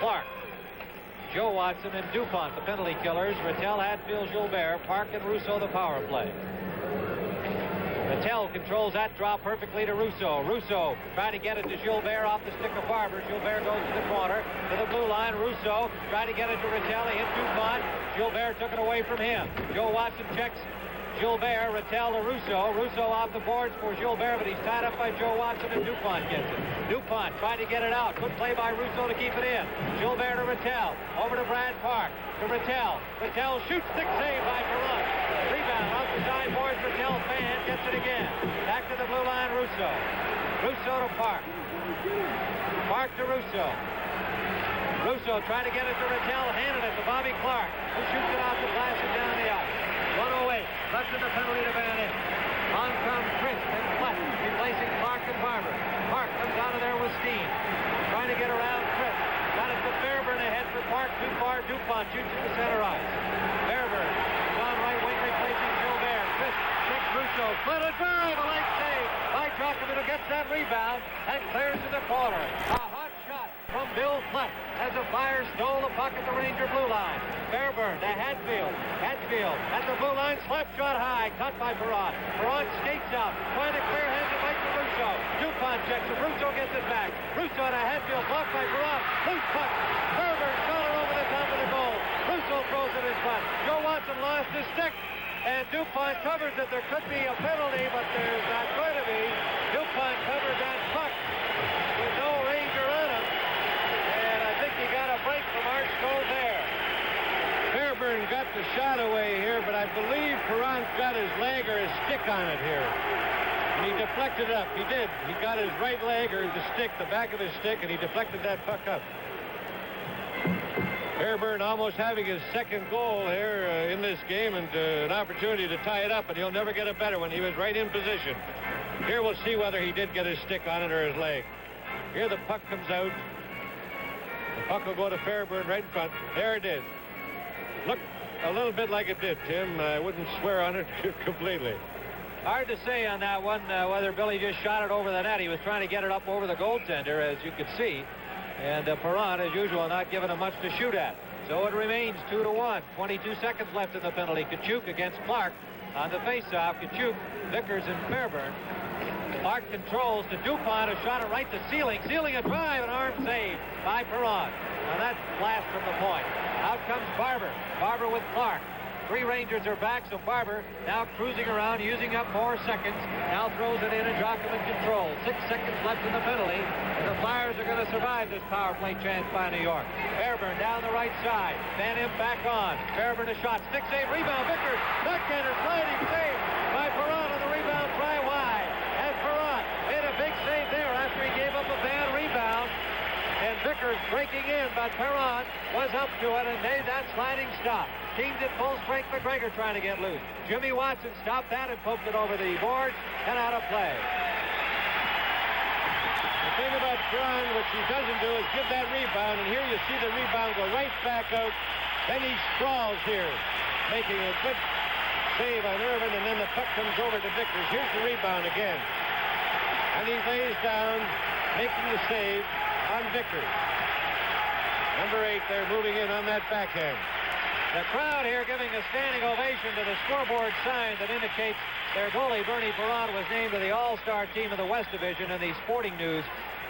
Clark, Joe Watson, and DuPont, the penalty killers. Rattel, Hadfield, Gilbert, Park, and Russo, the power play. Rattel controls that drop perfectly to Russo. Russo trying to get it to Gilbert off the stick of Farber. Gilbert goes to the corner, to the blue line. Russo trying to get it to Rattel. He hit DuPont. Gilbert took it away from him. Joe Watson checks Gilbert. Rattel to Russo. Russo off the boards for Gilbert, but he's tied up by Joe Watson, and DuPont gets it. DuPont trying to get it out. Good play by Russo to keep it in. Gilbert to Rattel. Over to Brad Park. To Rattel. Rattel shoots. Stick save by Perron. Rebound off the side boards. Rattel fan gets it again. Back to the blue line. Russo. Russo to Park. Park to Russo. Russo trying to get it to Rattel. Handed it to Bobby Clark, who shoots it off the glass and down the ice. 1:08 left in the penalty to Van Impe. On comes Chris and Fleck, replacing Clark and Barber. Park comes out of there with steam. Trying to get around Chris. Got it to Fairburn ahead for Park. Too far. DuPont shoots at the center ice. Fairburn is on right wing replacing Gilbert. Chris checks Russo. Split a drive. A late save by Jockman, who gets that rebound and clears to the corner. A hot shot from Bill Fleck as a Flyers stole the puck at the Ranger blue line. Fairburn to Hadfield. Hadfield at the blue line. Slap shot high. Cut by Perron. Perron skates out. Trying to clear, hands it right to Russo. DuPont checks it. Russo gets it back. Russo to Hadfield. Blocked by Perron. Loose puck. Fairburn shot it over the top of the goal. Russo throws it in front. Joe Watson lost his stick. And DuPont covers it. There could be a penalty, but there's not going to be. DuPont covered that puck with no Ranger on him. And I think he got a break from Art Stoll there. Fairburn got the shot away here, but I believe Perron's got his leg or his stick on it here. And he deflected it up. He did. He got his right leg or the stick, the back of his stick, and he deflected that puck up. Fairburn almost having his second goal here in this game, and an opportunity to tie it up, and he'll never get a better one. He was right in position. Here we'll see whether he did get his stick on it or his leg. Here the puck comes out. The puck will go to Fairburn right in front. There it is. Looked a little bit like it did, Tim. I wouldn't swear on it completely. Hard to say on that one whether Billy just shot it over the net. He was trying to get it up over the goaltender, as you could see. And Perron, as usual, not giving him much to shoot at. So it remains 2-1. 22 seconds left in the penalty. Kachuk against Clark on the faceoff. Kachuk, Vickers, and Fairburn. Clark controls to DuPont, who shot it right to Sealing. Sealing a drive, an arm save by Perron. Now that's blast from the point. Out comes Barber. Barber with Clark. 3 Rangers are back, so Barber now cruising around, using up more seconds. Now throws it in, and Jockman controls. 6 seconds left in the penalty, and the Flyers are going to survive this power play chance by New York. Fairburn down the right side. Van Impe back on. Fairburn a shot. Stick save, rebound. Vickers, backhander, sliding save by Perron on the rebound, try wide. And Perron made a big save there after he gave up a bad rebound. And Vickers breaking in, but Perron was up to it and made that sliding stop. Teams at full strength. McGregor trying to get loose. Jimmy Watson stopped that and poked it over the boards and out of play. The thing about Perron, what he doesn't do is give that rebound, and here you see the rebound go right back out. Then he sprawls here, making a good save on Irvin, and then the puck comes over to Vickers. Here's the rebound again. And he lays down, making the save on Vickers. Number 8 there, moving in on that backhand. The crowd here giving a standing ovation to the scoreboard sign that indicates their goalie, Bernie Perron, was named to the All-Star team of the West Division in the Sporting News,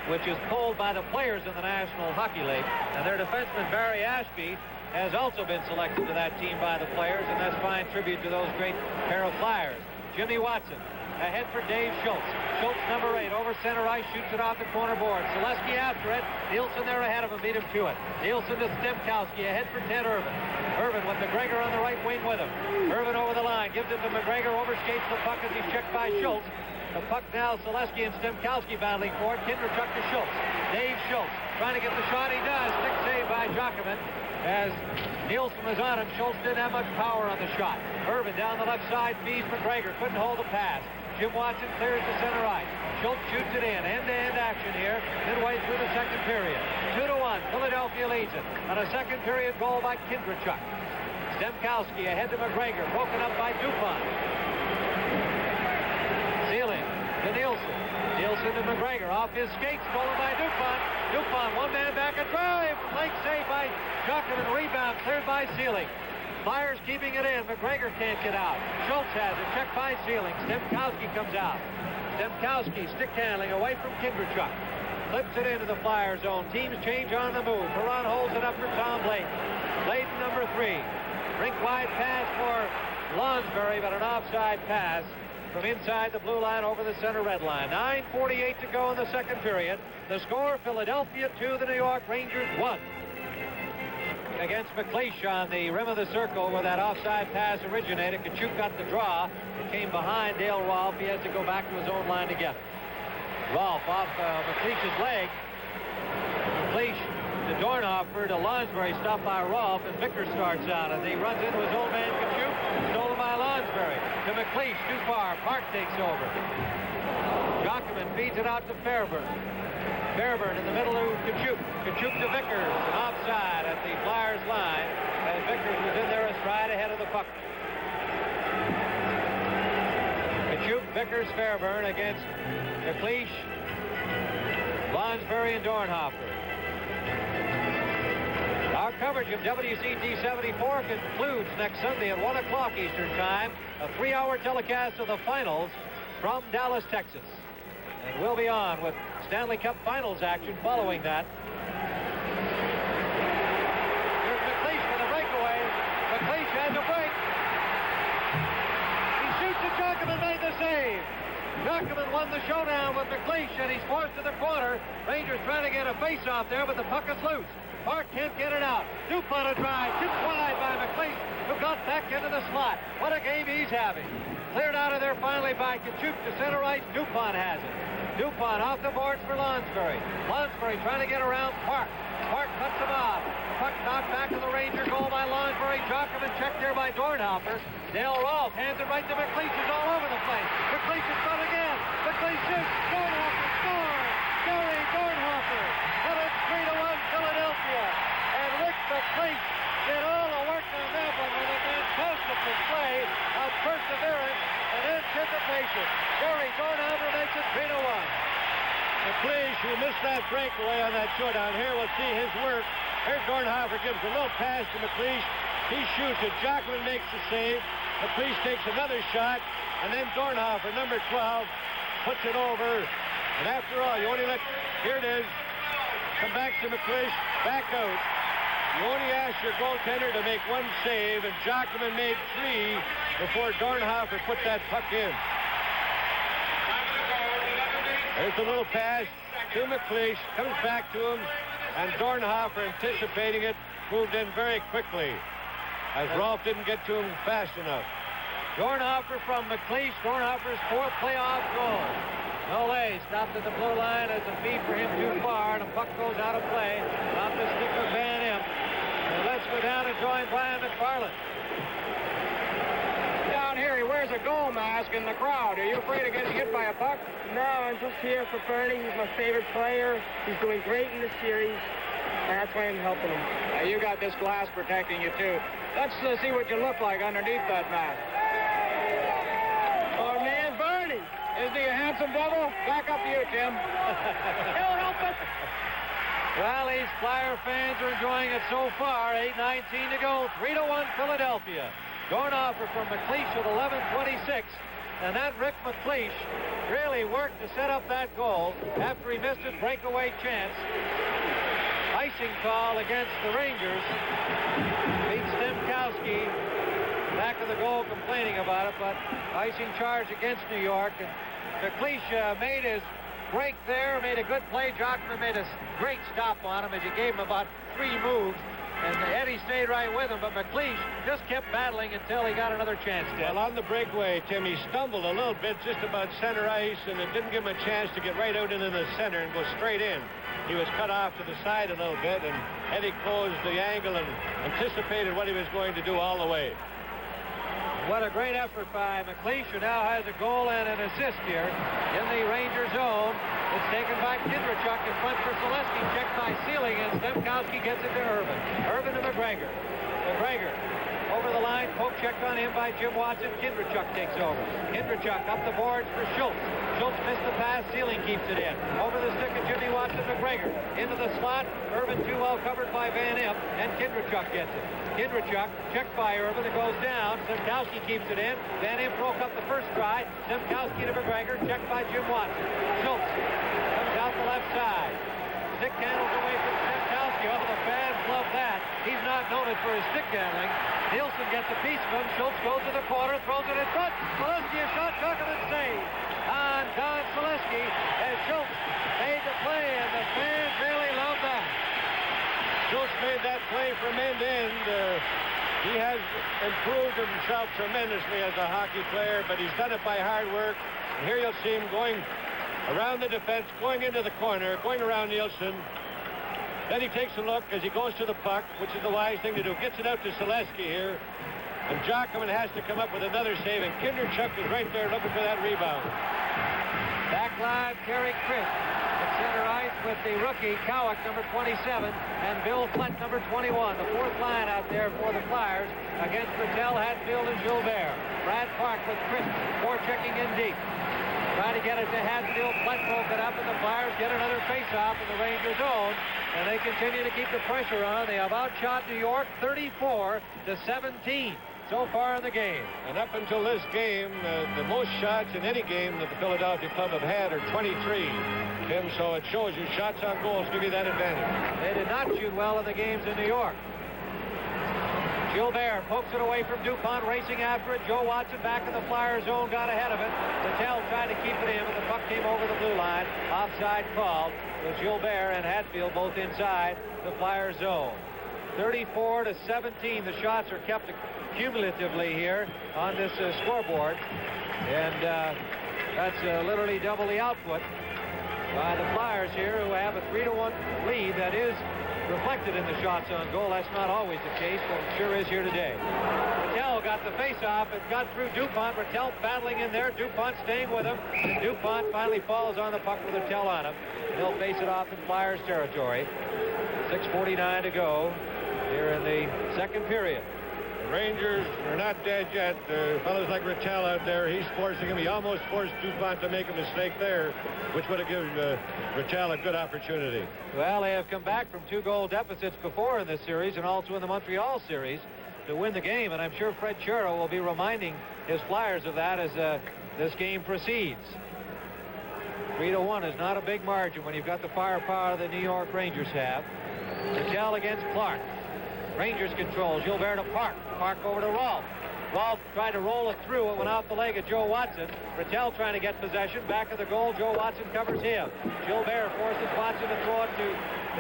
which is pulled by the players in the National Hockey League. And their defenseman, Barry Ashby, has also been selected to that team by the players, and that's fine tribute to those great pair of Flyers. Jimmy Watson ahead for Dave Schultz. Schultz, number 8, over center ice, shoots it off the corner board. Selesky after it. Nielsen there ahead of him, beat him to it. Nielsen to Stemkowski, ahead for Ted Irvin. Irvin with McGregor on the right wing with him. Irvin over the line, gives it to McGregor, overskates the puck as he's checked by Schultz. The puck now, Selesky and Stemkowski battling for it. Kindrachuk to Schultz. Dave Schultz trying to get the shot. He does. Stick save by Jockman. As Nielsen was on him, Schultz didn't have much power on the shot. Irvin down the left side, feeds McGregor, couldn't hold the pass. Jim Watson clears the center ice. Schultz shoots it in. End-to-end action here, midway through the second period. 2-1, Philadelphia leads it. On a second period goal by Kindrachuk. Stemkowski ahead to McGregor, broken up by DuPont. Sealing to Nielsen. Nielsen to McGregor. Off his skates. Stolen by Dupont. Dupont, one man back, a drive. Lake saved by Jockman. Rebound cleared by Sealing. Flyers keeping it in. McGregor can't get out. Schultz has it. Checked by Sealing. Stemkowski comes out. Stemkowski stick handling away from Kindrachuk. Flips it into the Flyer zone. Teams change on the move. Perron holds it up for Tom Blake. Layton, number 3. Rink wide pass for Lonsbury, but an offside pass from inside the blue line over the center red line. 9:48 to go in the second period. The score, Philadelphia 2, the New York Rangers 1. Against McLeish on the rim of the circle where that offside pass originated. Kachuk got the draw. It came behind Dale Rolfe. He has to go back to his own line to get it. Rolfe off McLeish's leg. McLeish to Dornhofer to Lonsbury, stopped by Rolfe, and Vickers starts out, and he runs into his old man Kachuk, stolen by Lonsbury. To McLeish, too far. Park takes over. Jockman feeds it out to Fairburn. Fairburn in the middle of Kachuk. Kachuk to Vickers, and offside at the Flyers line, as Vickers was in there astride ahead of the puck. Kachuk, Vickers, Fairburn against McLeish, Lonsbury, and Dornhofer. Our coverage of WCT 74 concludes next Sunday at 1 o'clock Eastern Time, a 3-hour telecast of the finals from Dallas, Texas. And we'll be on with Stanley Cup Finals action following that. Here's McLeish for the breakaway. McLeish has a break. He shoots at Jockman, made the save. Jockman won the showdown with McLeish, and he's forced to the corner. Rangers trying to get a face-off there, but the puck is loose. Park can't get it out. Dupont a drive. Tipped wide by McLeish, who got back into the slot. What a game he's having. Cleared out of there finally by Kachuk to center ice. Dupont has it. Dupont off the boards for Lonsbury. Lonsbury trying to get around Park. Park cuts him off. The puck knocked back to the Ranger goal by Lonsbury. Jockman checked there by Dornhofer. Dale Rolfe hands it right to McLeish. He's all over the place. McLeish is front again. McLeish shoots. Dornhofer scores. Gary Dornhofer. And it's 3-1 Philadelphia. And Rick McLeish did all the work on that one with a fantastic display of perseverance and anticipation. Gary Dornhofer makes it 3-1. McLeish, who missed that breakaway on that showdown, here we'll see his work. Here Dornhofer gives a little pass to McLeish. He shoots it. Jockman makes the save. McLeish takes another shot, and then Dornhofer, number 12, puts it over. And after all, you only let, here it is, come back to McLeish, back out. You only ask your goaltender to make one save, and Jockman made 3 before Dornhofer put that puck in. There's a little pass to McLeish, comes back to him, and Dornhofer, anticipating it, moved in very quickly, as Rolfe didn't get to him fast enough. Dornhofer from McLeish, Dornhofer's 4th playoff goal. Nolay stopped at the blue line as a feed for him too far, and the puck goes out of play. Off the stick of Van Imp. And let's go down and join Brian McFarland. Down here, he wears a goal mask in the crowd. Are you afraid of getting hit by a puck? No, I'm just here for Bernie. He's my favorite player. He's doing great in the series, and that's why I'm helping him. You got this glass protecting you, too. Let's see what you look like underneath that mask. Our man, Bernie. Isn't he a handsome devil? Back up to you, Tim. He'll help us. Well, these Flyer fans are enjoying it so far. 8:19 to go. 3-1 Philadelphia. Dornhofer from McLeish with 11:26. And that Rick McLeish really worked to set up that goal after he missed his breakaway chance. Icing call against the Rangers. Pete Stemkowski back of the goal complaining about it, but icing charge against New York. And McLeish made his break there, made a good play. Jockman made a great stop on him as he gave him about 3 moves. And Eddie stayed right with him, but McLeish just kept battling until he got another chance. Well, on the breakaway, Tim, he stumbled a little bit just about center ice, and it didn't give him a chance to get right out into the center and go straight in. He was cut off to the side a little bit, and Eddie closed the angle and anticipated what he was going to do all the way. What a great effort by McLeish, who now has a goal and an assist here in the Ranger zone. It's taken by Kindrachuk in front for Selesky, checked by Sealing, and Stemkowski gets it to Irvin. Irvin to McGregor. McGregor over the line. Poke checked on him by Jim Watson. Kindrachuk takes over. Kindrachuk up the boards for Schultz. Schultz missed the pass. Sealing keeps it in. Over the stick of Jimmy Watson. McGregor into the slot. Irvin too well covered by Van Imp, and Kindrachuk gets it. Kindrachuk checked by Irvin. It goes down. Simkowski keeps it in. Van Imp broke up the first try. Simkowski to McGregor. Checked by Jim Watson. Schultz comes out the left side. Stick handles away from Simkowski. Oh, the fans love that. He's not noted for his stick handling. Nielsen gets a piece of him. Schultz goes to the corner, throws it in front. Molesky a shot, Tuckerman save on Don Molesky as Schultz made the play, and the fans really love that. Schultz made that play from end to end. He has improved himself tremendously as a hockey player, but he's done it by hard work. And here you'll see him going around the defense, going into the corner, going around Nielsen. Then he takes a look as he goes to the puck, which is the wise thing to do. Gets it out to Selesky here. And Jockman has to come up with another save, and Kindrachuk is right there looking for that rebound. Back line, Kerry Chris at center ice with the rookie Cowick, number 27, and Bill Flett, number 21. The fourth line out there for the Flyers against Rattel, Hatfield, and Gilbert. Brad Park with Chris, checking in deep. Trying to get it to Hatfield. Flett broke it up, and the Flyers get another face-off in the Rangers' zone. And they continue to keep the pressure on. They have outshot New York 34-17 so far in the game. And up until this game, the most shots in any game that the Philadelphia Club have had are 23. Tim, so it shows you shots on goals give you that advantage. They did not shoot well in the games in New York. Gilbert pokes it away from DuPont, racing after it. Joe Watson back in the Flyer zone, got ahead of it. Rattel tried to keep it in, but the puck came over the blue line. Offside called with Gilbert and Hatfield both inside the Flyer zone. 34-17. The shots are kept cumulatively here on this scoreboard. And that's literally double the output by the Flyers here, who have a 3-1 lead that is reflected in the shots on goal. That's not always the case, but it sure is here today. Rattel got the face-off. It got through DuPont. Rattel battling in there. DuPont staying with him. And DuPont finally falls on the puck with Rattel on him. He'll face it off in Flyers territory. 6:49 to go here in the second period. The Rangers are not dead yet. Fellas like Rattel out there, he's forcing him. He almost forced DuPont to make a mistake there, which would have given Rattel a good opportunity. Well, they have come back from 2-goal deficits before in this series and also in the Montreal series to win the game, and I'm sure Fred Chero will be reminding his Flyers of that as this game proceeds. 3-1 is not a big margin when you've got the firepower the New York Rangers have. Rattel against Clark. Rangers control. Gilbert to Park. Park over to Rolfe. Rolfe tried to roll it through. It went off the leg of Joe Watson. Rattel trying to get possession. Back of the goal. Joe Watson covers him. Gilbert forces Watson to throw it to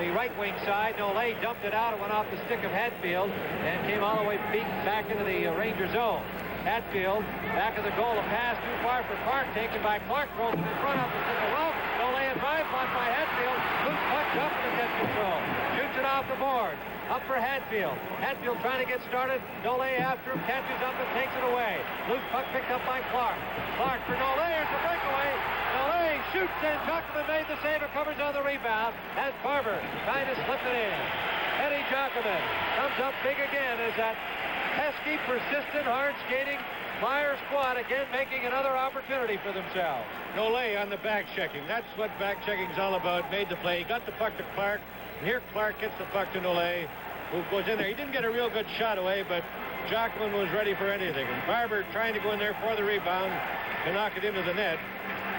the right wing side. Nolay dumped it out. It went off the stick of Hatfield and came all the way back into the Ranger zone. Hatfield back of the goal. A pass too far for Park. Taken by Clark. Throws it in front off the stick of Rolfe. Nolay and drive blocked by Hatfield. Loose puck up and gets control. Shoots it off the board. Up for Hatfield. Hatfield trying to get started. Nolay after him, catches up and takes it away. Loose puck picked up by Clark. Clark for Nolay. There's a breakaway. Nolay shoots and Jockman made the save and covers on the rebound as Barber trying to slip it in. Eddie Jockman comes up big again as that pesky, persistent, hard skating Flyer squad again making another opportunity for themselves. Nolay on the back checking. That's what back checking is all about. Made the play. He got the puck to Clark. And here Clark gets the puck to Nolay, who goes in there. He didn't get a real good shot away, but Jockman was ready for anything. And Barber trying to go in there for the rebound to knock it into the net.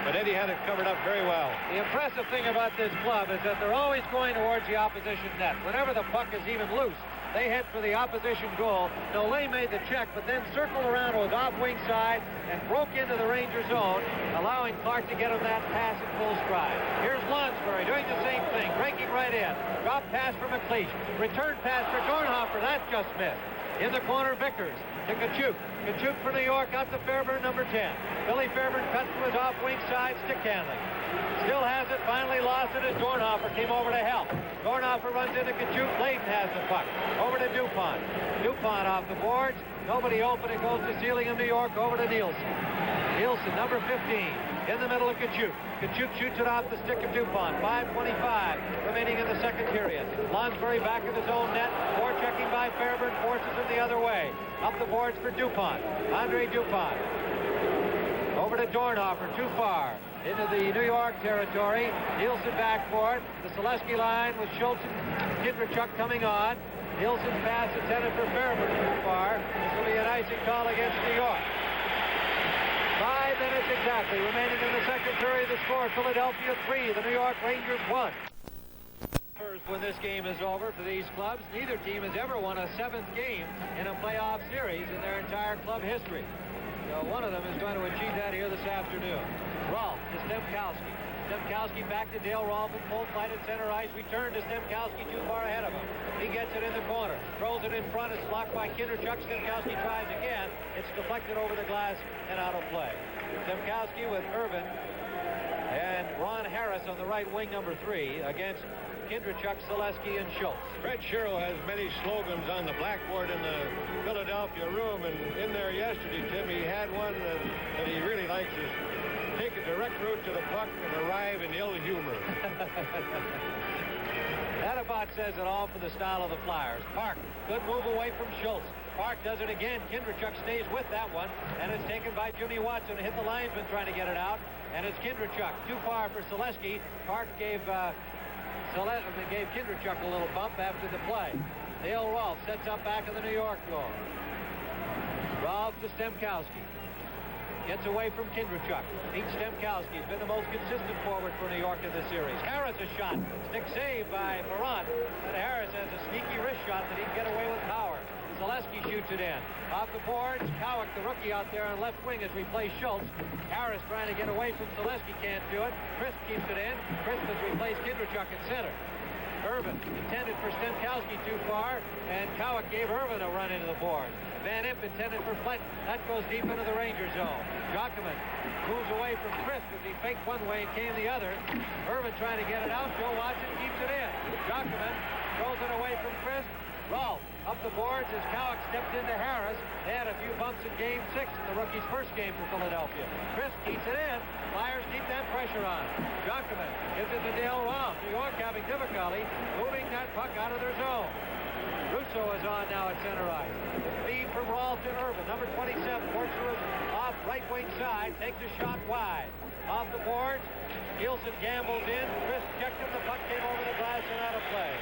But Eddie had it covered up very well. The impressive thing about this club is that they're always going towards the opposition net. Whenever the puck is even loose, they head for the opposition goal. Nolay made the check, but then circled around to his off-wing side and broke into the Ranger zone, allowing Clark to get him that pass in full stride. Here's Lonsbury doing the same thing, breaking right in. Drop pass for McLeish. Return pass for Dornhofer. That's just missed. In the corner, Vickers to Kachuk. Kachuk for New York out to Fairburn, number 10. Billy Fairburn cuts to his off-wing side, stick handling. Still has it, finally lost it as Dornhofer came over to help. Dornhofer runs into Kachuk. Layden has the puck. Over to DuPont. DuPont off the boards. Nobody open. It goes to Sealingham, New York, over to Nielsen. Nielsen, number 15. in the middle of Kachuk. Kachuk shoots it off the stick of DuPont. 5:25 remaining in the second period. Lonsbury back in his own net. Forechecking by Fairburn forces him the other way. Up the boards for DuPont. Andre DuPont. Over to Dornhofer, too far. Into the New York territory. Nielsen back for it. The Selesky line with Schultz and Kindrachuk coming on. Nielsen's pass intended for Fairburn, too far. This will be an icing call against New York. 5 minutes exactly remaining in the second period. The score, Philadelphia 3, the New York Rangers 1. First, when this game is over for these clubs, neither team has ever won a 7th game in a playoff series in their entire club history. So one of them is going to achieve that here this afternoon. Rolf to Stemkowski. Stemkowski back to Dale Rolf in full flight at center ice. Return to Stemkowski too far ahead of him. He gets it in the corner. Throws it in front. It's blocked by Kindrachuk. Stemkowski tries again. It's deflected over the glass and out of play. Stemkowski with Irvin and Ron Harris on the right wing, number 3, against Kindrachuk, Selesky, and Schultz. Fred Sherrill has many slogans on the blackboard in the Philadelphia room, and in there yesterday, Tim, he had one that he really likes is take a direct route to the puck and arrive in ill humor. That about says it all for the style of the Flyers. Park, good move away from Schultz. Park does it again. Kindrachuk stays with that one, and it's taken by Jimmy Watson. Hit the linesman trying to get it out, and it's Kindrachuk. Too far for Selesky. Park gave Kindrachuk a little bump after the play. Dale Rolf sets up back of the New York goal. Rolf to Stemkowski. Gets away from Kindrachuk. Beats Stemkowski. He's been the most consistent forward for New York in this series. Harris a shot. Stick save by Perron. And Harris has a sneaky wrist shot that he can get away with power. Selesky shoots it in. Off the boards, Cowick, the rookie out there on left wing, has replaced Schultz. Harris trying to get away from Selesky, can't do it. Crisp keeps it in. Crisp has replaced Kindrachuk at center. Irvin intended for Stemkowski too far, and Cowick gave Irvin a run into the board. Van Imp intended for Fletton. That goes deep into the Ranger zone. Jockman moves away from Crisp as he faked one way and came the other. Irvin trying to get it out. Joe Watson keeps it in. Jockman throws it away from Crisp. Rolf up the boards as Cowick stepped into Harris. They had a few bumps in Game 6 in the rookie's first game for Philadelphia. Crisp keeps it in. Flyers keep that pressure on. Jockman gives it to Dale Rolf. New York having difficulty moving that puck out of their zone. Russo is on now at center ice. Feed from Rolf to Irvin. Number 27 works to his off right wing side. Takes a shot wide. Off the boards. Gilson gambles in. Crisp checked him. The puck came over the glass and out of play.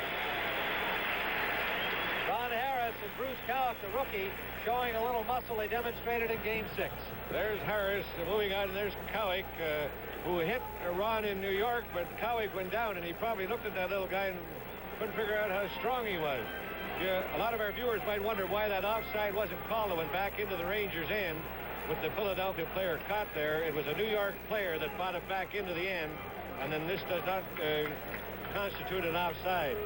Ron Harris and Bruce Cowick, the rookie, showing a little muscle they demonstrated in Game 6. There's Harris moving out, and there's Cowick, who hit Ron in New York, but Cowick went down, and he probably looked at that little guy and couldn't figure out how strong he was. Yeah, a lot of our viewers might wonder why that offside wasn't called. It went back into the Rangers' end with the Philadelphia player caught there. It was a New York player that fought it back into the end, and then this does not constitute an offside.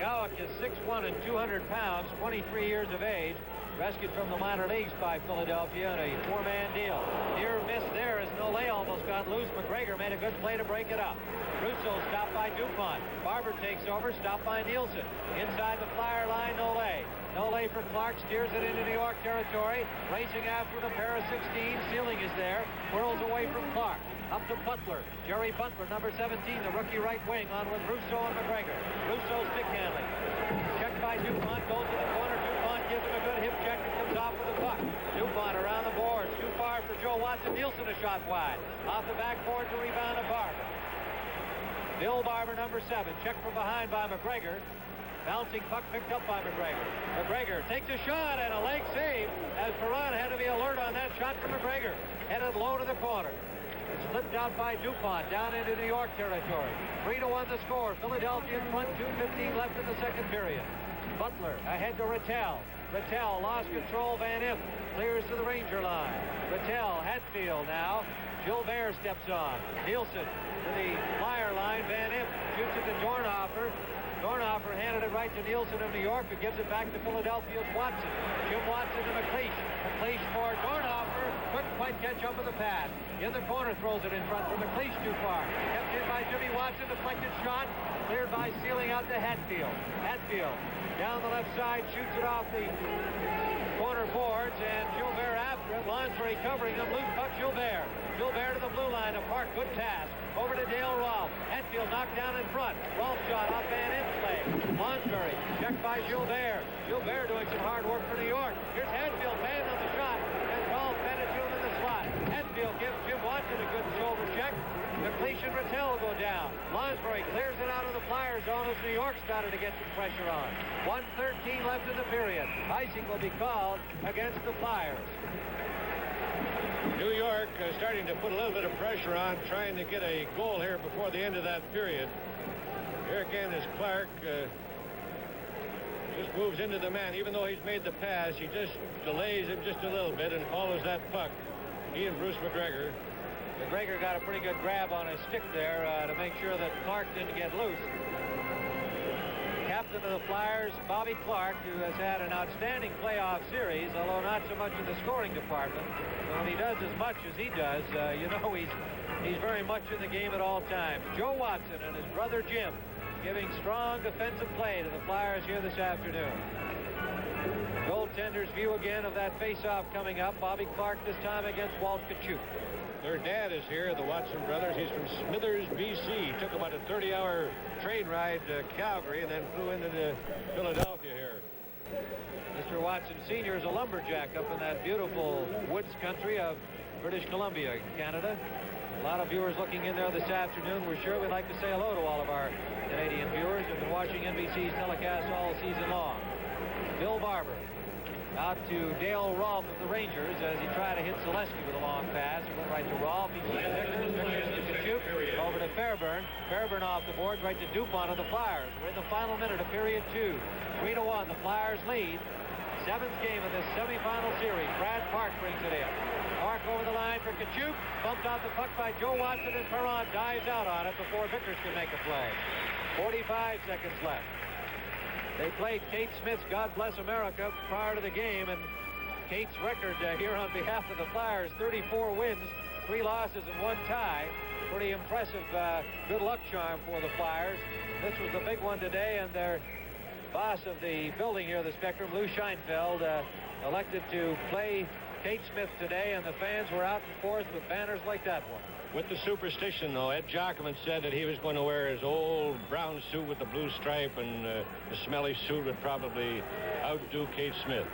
Cowick is 6'1" and 200 pounds, 23 years of age, rescued from the minor leagues by Philadelphia in a 4-man deal. Near miss there as Nole almost got loose. McGregor made a good play to break it up. Russo stopped by DuPont. Barber takes over, stopped by Nielsen. Inside the Flyer line, Nole. Nole for Clark, steers it into New York territory. Racing after the pair of 16. Sealing is there. Whirls away from Clark. Up to Butler. Jerry Butler, number 17, the rookie right wing, on with Russo and McGregor. Russo stick handling. Checked by DuPont, goes to the corner. DuPont gives him a good hip check and comes off with the puck. DuPont around the boards. Too far for Joe Watson. Nielsen a shot wide. Off the backboard to rebound to Barber. Bill Barber, number 7, checked from behind by McGregor. Bouncing puck picked up by McGregor. McGregor takes a shot and a leg save as Perron had to be alert on that shot from McGregor. Headed low to the corner. It's slipped out by DuPont down into New York territory. 3-1 the score. Philadelphia in front. 2:15 left in the second period. Butler ahead to Rattel. Rattel lost control. Van Imp clears to the Ranger line. Rattel, Hatfield now. Gilbert steps on. Nielsen to the Flyer line. Van Imp shoots it to Dornhofer. Dornhofer handed it right to Nielsen of New York, who gives it back to Philadelphia's Watson. Jim Watson to McLeish. McLeish for Dornhofer. Couldn't quite catch up with the pass. In the corner, throws it in front for McLeish too far. Kept in by Jimmy Watson. Deflected shot. Cleared by Sealing out to Hatfield. Hatfield down the left side, shoots it off the corner boards, and Gilbert after it. Lonsbury covering him. Loose puck, Gilbert. Gilbert to the blue line. A Park, good pass. Over to Dale Rolfe. Hatfield knocked down in front. Rolfe shot off Van Enssley. Lonsbury checked by Gilbert. Gilbert doing some hard work for New York. Here's Hatfield, banned on the shot, and Rolfe fed it to him in the slot. Hatfield gives Jim Watson a good shoulder check. Depletion Rattel go down. Lonsbury clears it out of the Flyers zone as New York started to get some pressure on. 1:13 left in the period. Icing will be called against the Flyers. New York starting to put a little bit of pressure on, trying to get a goal here before the end of that period. Here again is Clark. Just moves into the man. Even though he's made the pass, he just delays him just a little bit and follows that puck. He and Bruce McGregor. McGregor got a pretty good grab on his stick there to make sure that Clark didn't get loose. Captain of the Flyers, Bobby Clark, who has had an outstanding playoff series, although not so much in the scoring department. But when he does as much as he does, you know he's very much in the game at all times. Joe Watson and his brother Jim giving strong defensive play to the Flyers here this afternoon. Goaltender's view again of that face-off coming up. Bobby Clark this time against Walt Kachuk. Their dad is here, the Watson brothers. He's from Smithers, B.C. Took about a 30-hour train ride to Calgary and then flew into Philadelphia here. Mr. Watson Sr. is a lumberjack up in that beautiful woods country of British Columbia, Canada. A lot of viewers looking in there this afternoon. We're sure we'd like to say hello to all of our Canadian viewers who've been watching NBC's telecast all season long. Bill Barber out to Dale Rolfe of the Rangers as he tried to hit Zaleski with a long pass. It went right to Rolfe. He sees Vickers. Vickers to Kachuk. Over to Fairburn. Fairburn off the board right to Dupont of the Flyers. We're in the final minute of period 2. 3-1. The Flyers lead. 7th game of this semifinal series. Brad Park brings it in. Park over the line for Kachuk. Bumped out the puck by Joe Watson, and Perron dives out on it before Vickers can make a play. 45 seconds left. They played Kate Smith's God Bless America prior to the game, and Kate's record here on behalf of the Flyers, 34 wins, 3 losses, and 1 tie. Pretty impressive good luck charm for the Flyers. This was the big one today, and their boss of the building here, the Spectrum, Lou Scheinfeld, elected to play Kate Smith today, and the fans were out in force with banners like that one. With the superstition, though, Ed Jockman said that he was going to wear his old brown suit with the blue stripe, and the smelly suit would probably outdo Kate Smith.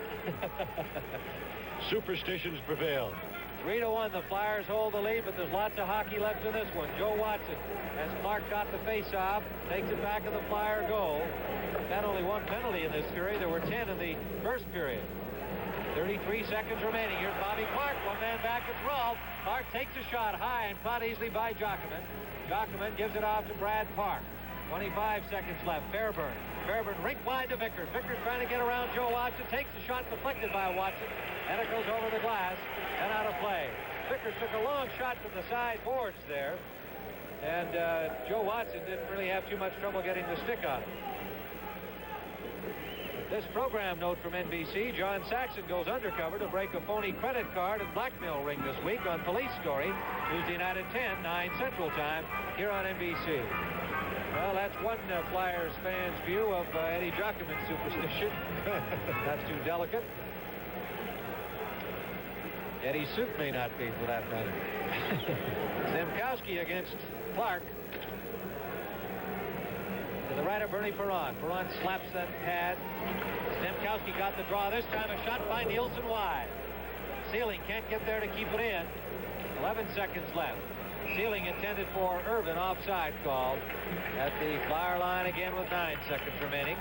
Superstitions prevailed. 3-1, the Flyers hold the lead, but there's lots of hockey left in this one. Joe Watson, as Clark got the face-off, takes it back of the Flyer goal. Not only 1 penalty in this period, there were 10 in the first period. 33 seconds remaining. Here's Bobby Clark. One man back at Rolfe. Clark takes a shot high and caught easily by Jockman. Jockman gives it off to Brad Park. 25 seconds left. Fairburn. Fairburn rink wide to Vickers. Vickers trying to get around Joe Watson. Takes the shot deflected by Watson. And it goes over the glass and out of play. Vickers took a long shot from the side boards there. And Joe Watson didn't really have too much trouble getting the stick on it. This program note from NBC, John Saxon goes undercover to break a phony credit card and blackmail ring this week on Police Story, Tuesday night at 10, 9 Central Time, here on NBC. Well, that's one Flyers fan's view of Eddie Jockman's superstition. That's too delicate. Eddie's suit may not be, for that matter. Zemkowski against Clark. To the right of Bernie Perron. Perron slaps that pad. Zemkowski got the draw. This time a shot by Nielsen wide. Sealing can't get there to keep it in. 11 seconds left. Sealing intended for Irvin, offside called at the Flyer line again with 9 seconds remaining.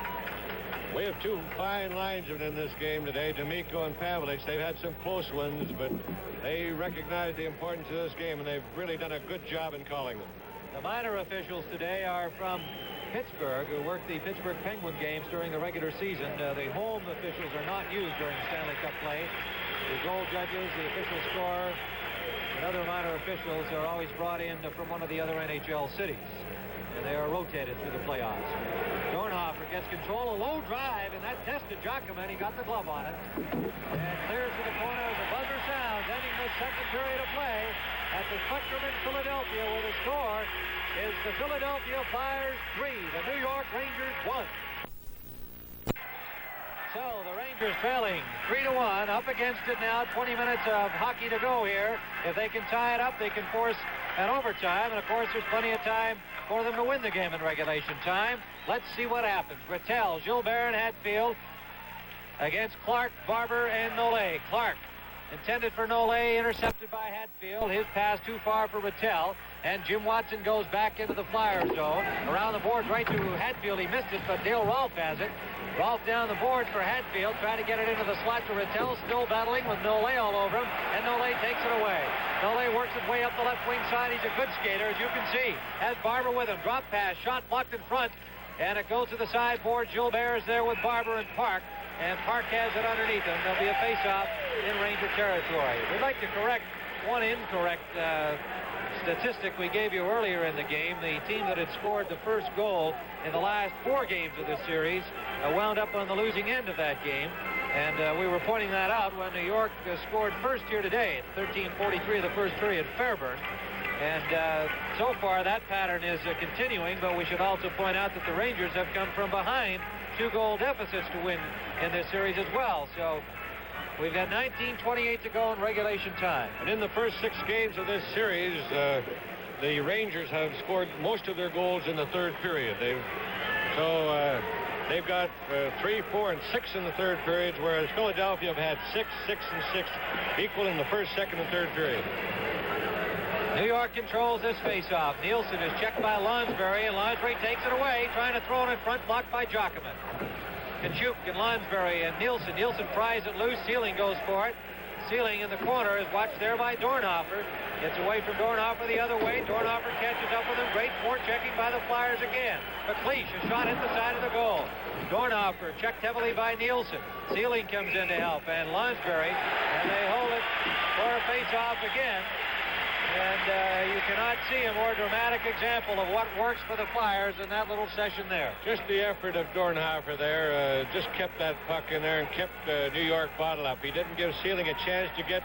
We have 2 fine linesmen in this game today, D'Amico and Pavlich. They've had some close ones, but they recognize the importance of this game, and they've really done a good job in calling them. The minor officials today are from Pittsburgh, who worked the Pittsburgh Penguin games during the regular season. The home officials are not used during Stanley Cup play. The goal judges, the official scorer, and other minor officials are always brought in from one of the other NHL cities, and they are rotated through the playoffs. Dornhofer gets gets control, a low drive, and that tested Giacomin. He got the glove on it. And clears to the corner as the buzzer sounds, ending the second period of play at the Spectrum in Philadelphia, where the score is the Philadelphia Flyers 3, the New York Rangers 1. So the Rangers trailing 3-1, up against it now. 20 minutes of hockey to go here. If they can tie it up, they can force an overtime, and of course there's plenty of time for them to win the game in regulation time. Let's see what happens. Rattel, Gilbert, and Hatfield against Clark, Barber, and Nollet. Clark intended for Nollet, intercepted by Hatfield. His pass too far for Rattel, and Jim Watson goes back into the Flyers zone. Around the boards right to Hatfield. He missed it, but Dale Rolfe has it. Rolfe down the boards for Hatfield, trying to get it into the slot to Rattel, still battling with Nollet all over him, and Nollet takes it away. Nollet works his way up the left wing side. He's a good skater, as you can see. Has Barber with him. Drop pass, shot blocked in front, and it goes to the sideboard. Gilbert is there with Barber and Park, and Park has it underneath him. There'll be a face-off in Ranger territory. We'd like to correct one incorrect statistic we gave you earlier in the game. The team that had scored the first goal in the last 4 games of this series wound up on the losing end of that game, and we were pointing that out when New York scored first here today at 13:43 of the first period, Fairburn. And so far that pattern is continuing, but we should also point out that the Rangers have come from behind 2-goal deficits to win in this series as well. So we've got 19:28 to go in regulation time. And in the first 6 games of this series, the Rangers have scored most of their goals in the third period. They've got 3, 4, and 6 in the third periods, whereas Philadelphia have had 6, 6, and 6, equal in the first, second, and third period. New York controls this face-off. Nielsen is checked by Lonsberry, and Lonsberry takes it away, trying to throw it in front, blocked by Giacomin. Kachuk and Lonsberry and Nielsen. Nielsen pries it loose. Sealing goes for it. Sealing in the corner is watched there by Dornhofer. Gets away from Dornhofer the other way. Dornhofer catches up with him. Great forechecking by the Flyers again. McLeish, a shot hit the side of the goal. Dornhofer checked heavily by Nielsen. Sealing comes in to help, and Lonsberry, and they hold it for a face-off again. And you cannot see a more dramatic example of what works for the Flyers in that little session there. Just the effort of Dornhofer there, just kept that puck in there and kept New York bottled up. He didn't give Sealing a chance to get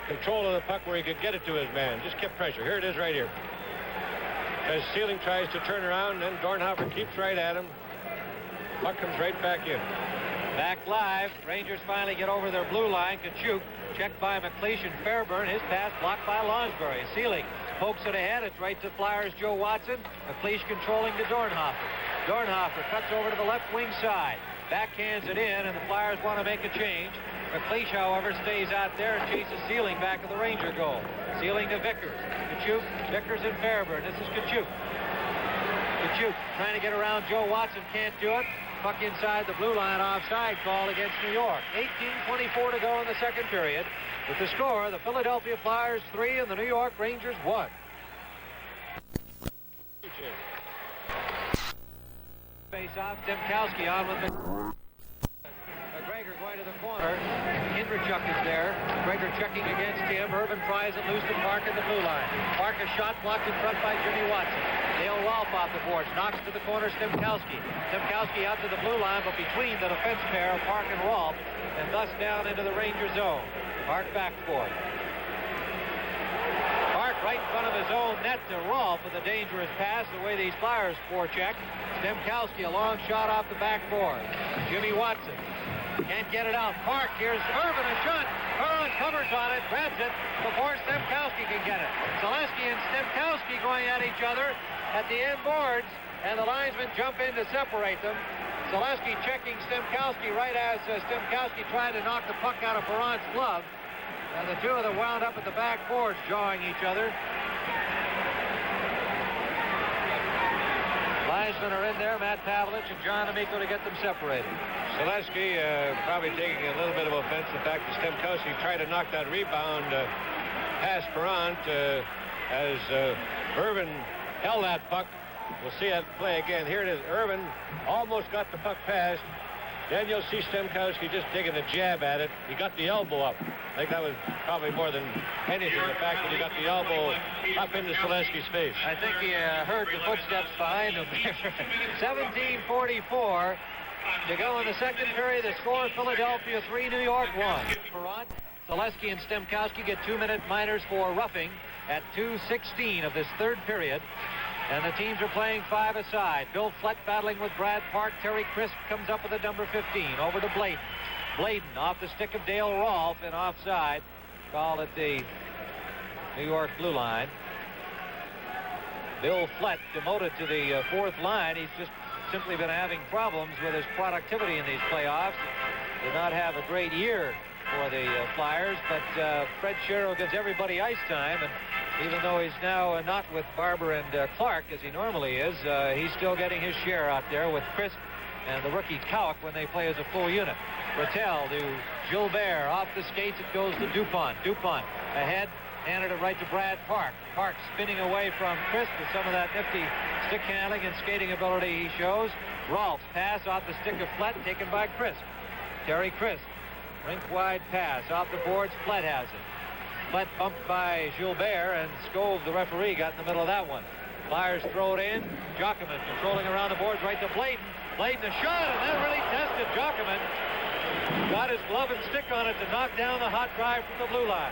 control of the puck where he could get it to his man. Just kept pressure. Here it is right here. As Sealing tries to turn around, then Dornhofer keeps right at him. Puck comes right back in. Back live. Rangers finally get over their blue line. Kachuk checked by McLeish and Fairburn. His pass blocked by Lonsberry. Sealing pokes it ahead. It's right to Flyers' Joe Watson. McLeish controlling to Dornhofer. Dornhofer cuts over to the left wing side. Backhands it in, and the Flyers want to make a change. McLeish, however, stays out there and chases Sealing back to the Ranger goal. Sealing to Vickers. Kachuk, Vickers, and Fairburn. This is Kachuk. Kachuk trying to get around Joe Watson. Can't do it. Puck inside the blue line, offside call against New York. 18:24 to go in the second period. With the score, the Philadelphia Flyers 3 and the New York Rangers 1. Face-off, Stemkowski on with the... McGregor going to the corner. Hindrachuk is there. McGregor checking against him. Irvin pries it loose to Park in the blue line. Park a shot blocked in front by Jimmy Watson. Dale Rolfe off the boards. Knocks to the corner, Stemkowski. Stemkowski out to the blue line, but between the defense pair of Park and Rolfe, and thus down into the Ranger zone. Park back for it. Park right in front of his own net to Rolfe with a dangerous pass, the way these Flyers forecheck. Stemkowski, a long shot off the backboard. Jimmy Watson can't get it out. Park, here's Irvin, a shot. Irvin covers on it, grabs it before Stemkowski can get it. Zaleski and Stemkowski going at each other at the end boards, and the linesmen jump in to separate them. Zaleski checking Stemkowski right as Stemkowski tried to knock the puck out of Perron's glove. And the two of them wound up at the back boards jawing each other. Linesmen are in there, Matt Pavlich and John Amico, to get them separated. Zaleski probably taking a little bit of offense to the fact that Stemkowski tried to knock that rebound past Perron as Irvin held that puck. We'll see that play again. Here it is. Irvin almost got the puck past, Then you'll see Stemkowski just taking a jab at it. He got the elbow up. I think that was probably more than anything, the fact that he got the elbow up into Selesky's face. I think he heard the footsteps behind him. 17:44 to go in the second period. The score, Philadelphia 3, New York 1. Perron, Selesky and Stemkowski get 2-minute minors for roughing at 2:16 of this third period. And the teams are playing 5 aside. Bill Flett battling with Brad Park. Terry Crisp comes up with a number 15. Over to Bladen. Bladen off the stick of Dale Rolfe and offside. Called at the New York blue line. Bill Flett demoted to the fourth line. He's just simply been having problems with his productivity in these playoffs. Did not have a great year for the Flyers, but Fred Sherrill gives everybody ice time, and even though he's now not with Barber and Clark as he normally is, he's still getting his share out there with Crisp and the rookie Cowk when they play as a full unit. Rattel to Gilbert. Off the skates, it goes to Dupont. Dupont ahead, handed it right to Brad Park. Park spinning away from Crisp with some of that nifty stick handling and skating ability he shows. Rolfe's pass off the stick of Flett, taken by Crisp. Terry Crisp, rink-wide pass off the boards. Flett has it. Flett bumped by Gilbert, and Scove, the referee, got in the middle of that one. Flyers throw it in. Jockerman controlling around the boards right to Bladen. Bladen a shot, and that really tested Jockerman. Got his glove and stick on it to knock down the hot drive from the blue line.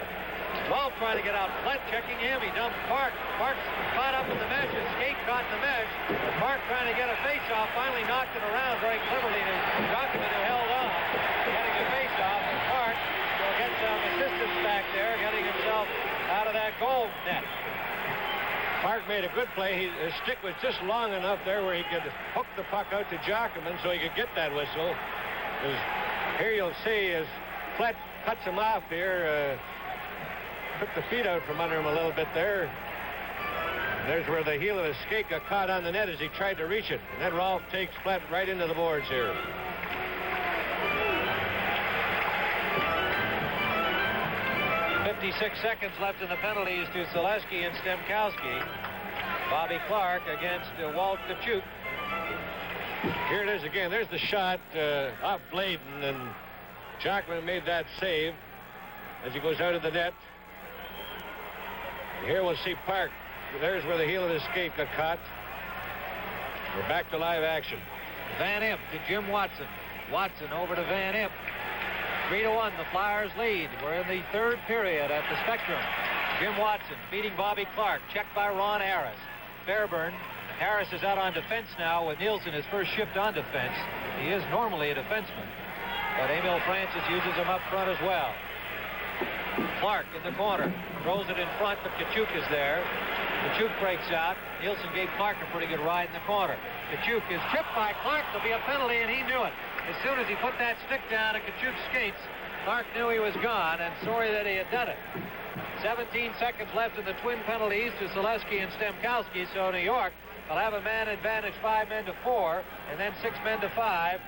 Rolfe trying to get out. Flett checking him. He dumped Park. Park's caught up in the mesh. His skate caught in the mesh. Park trying to get a face-off. Finally knocked it around very cleverly. And Jockerman who held on, getting a face-off. And Park will get some assistance back there, getting himself out of that goal net. Park made a good play. His stick was just long enough there where he could hook the puck out to Jockerman so he could get that whistle. Here you'll see as Flett cuts him off here. Took the feet out from under him a little bit there. There's where the heel of his skate got caught on the net as he tried to reach it. And then Rolfe takes Flett right into the boards here. .56 seconds left in the penalties to Selesky and Stemkowski. Bobby Clark against Walt Tkachuk. Here it is again. There's the shot off Bladen, and Jockerman made that save as he goes out of the net. Here we'll see Park. There's where the heel of his skate got caught. We're back to live action. Van Imp to Jim Watson. Watson over to Van Imp. 3-1, the Flyers lead. We're in the third period at the Spectrum. Jim Watson beating Bobby Clark. Checked by Ron Harris. Fairburn. Harris is out on defense now with Nielsen his first shift on defense. He is normally a defenseman, but Emil Francis uses him up front as well. Clark in the corner. Throws it in front, but Tkachuk is there. Tkachuk breaks out. Nielsen gave Clark a pretty good ride in the corner. Tkachuk is chipped by Clark. There'll be a penalty, and he knew it. As soon as he put that stick down at Tkachuk's skates, Clark knew he was gone, and sorry that he had done it. 17 seconds left in the twin penalties to Selesky and Stemkowski, so New York will have a man advantage 5 men to 4, and then 6 men to 5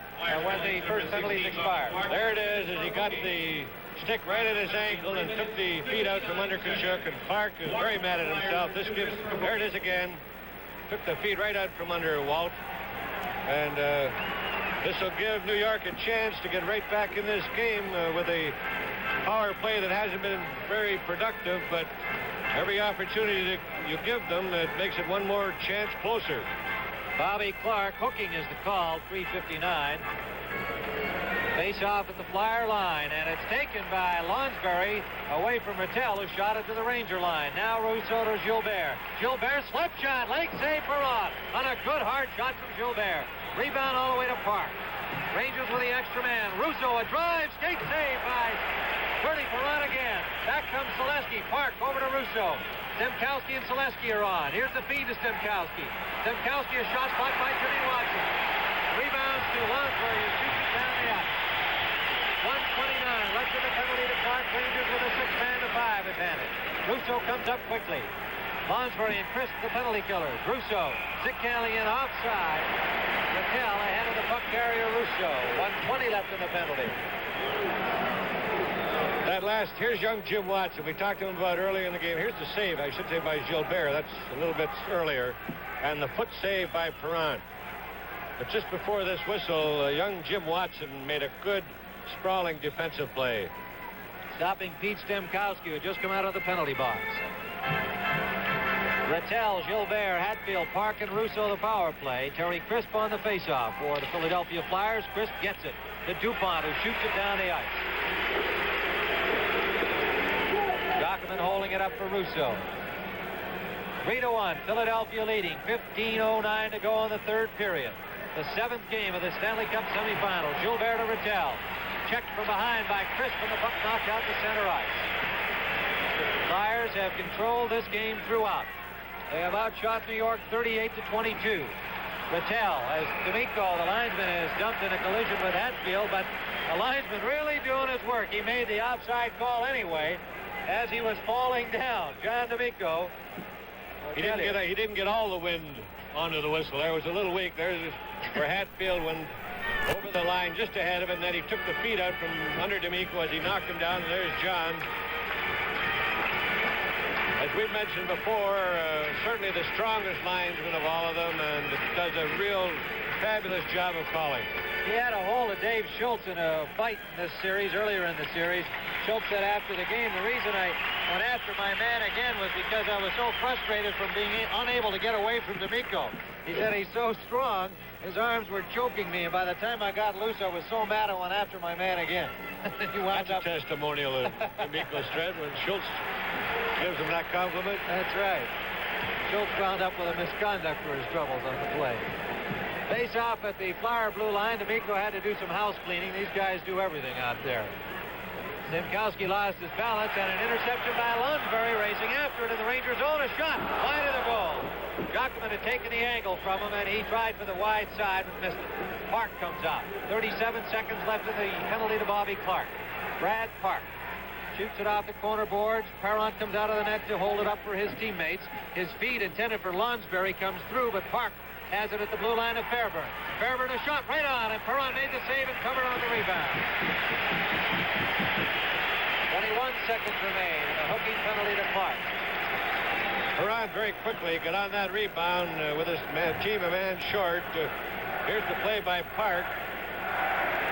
when the first penalties expire. There it is as he got the stick right at his ankle and took the feet out from under Tkachuk, and Clark is very mad at himself. There it is again. Took the feet right out from under Walt, and this will give New York a chance to get right back in this game with a power play that hasn't been very productive, but every opportunity that you give them, it makes it one more chance closer. Bobby Clark hooking is the call. 3:59. Face off at the Flyer line, and it's taken by Lonsberry away from Rattel, who shot it to the Ranger line. Now Rousseau to Gilbert. Gilbert slip shot, leg save for Perron on a good hard shot from Gilbert. Rebound all the way to Park. Rangers with the extra man. Rousseau a drive, skate save by Bernie Perron again. Back comes Selesky. Park over to Rousseau. Stemkowski and Selesky are on. Here's the feed to Stemkowski. Stemkowski a shot blocked by Jimmy Watson. Rebounds to Lonsberry, who shoots it down the ice. 1:29 left in the penalty to Clark. Rangers with a 6-man to 5 advantage. Rousseau comes up quickly. Lonsberry and Crisp the penalty killers. Rousseau, Zick-Cali in offside. Rattel ahead of the puck carrier Rousseau. 1:20 left in the penalty. Here's young Jim Watson. We talked to him about earlier in the game. Here's the save, I should say, by Gilbert. That's a little bit earlier. And the foot save by Perron. But just before this whistle, young Jim Watson made a good sprawling defensive play. Stopping Pete Stemkowski, who had just come out of the penalty box. Rattel, Gilbert, Hatfield, Park, and Russo the power play. Terry Crisp on the faceoff for the Philadelphia Flyers. Crisp gets it to DuPont, who shoots it down the ice. Document holding it up for Russo. 3-1, Philadelphia leading. 15:09 to go in the third period. The 7th game of the Stanley Cup semifinal. Gilbert to Rattel. Checked from behind by Crisp, and the puck knocked out to center ice. The Flyers have controlled this game throughout. They have outshot New York 38-22. Rattel, as D'Amico, the linesman, is dumped in a collision with Hatfield, but the linesman really doing his work. He made the offside call anyway as he was falling down. John D'Amico. He didn't get all the wind onto the whistle. There was a little weak there where Hatfield went over the line just ahead of it, and then he took the feet out from under D'Amico as he knocked him down. And there's John. As we've mentioned before, certainly the strongest linesman of all of them, and does a real fabulous job of calling. He had a hold of Dave Schultz in a fight in this series, earlier in the series. Schultz said after the game, the reason I went after my man again was because I was so frustrated from being unable to get away from D'Amico. He said he's so strong, his arms were choking me, and by the time I got loose, I was so mad I went after my man again. That's a testimonial of D'Amico's strength when Schultz gives him that compliment. That's right. Schultz wound up with a misconduct for his troubles on the play. Face off at the Flyer blue line. D'Amico had to do some house cleaning. These guys do everything out there. Stemkowski lost his balance, and an interception by Lunsbury, racing after it in the Rangers' zone. A shot wide of the goal. Jockman had taken the angle from him, and he tried for the wide side and missed it. Park comes out. 37 seconds left in the penalty to Bobby Clark. Brad Park shoots it off the corner boards. Perron comes out of the net to hold it up for his teammates. His feed intended for Lunsbury comes through, but Park has it at the blue line of Fairburn. Fairburn a shot right on, and Perron made the save and covered on the rebound. 21 seconds remain, and a hooking penalty to Clark. Perron very quickly got on that rebound with his team a man short. Here's the play by Park.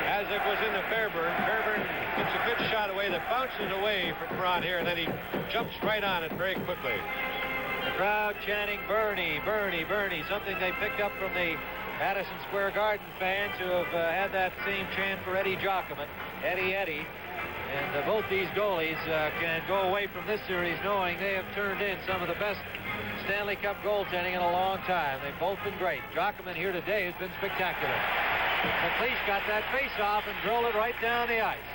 As it was into Fairburn. Fairburn gets a good shot away that bounces away from Perron here, and then he jumps right on it very quickly. The crowd chanting Bernie, Bernie, Bernie, something they picked up from the Madison Square Garden fans who have had that same chant for Eddie Jockman, Eddie, Eddie. And both these goalies can go away from this series knowing they have turned in some of the best Stanley Cup goaltending in a long time. They've both been great. Jockman here today has been spectacular. McLeish got that face-off and drilled it right down the ice.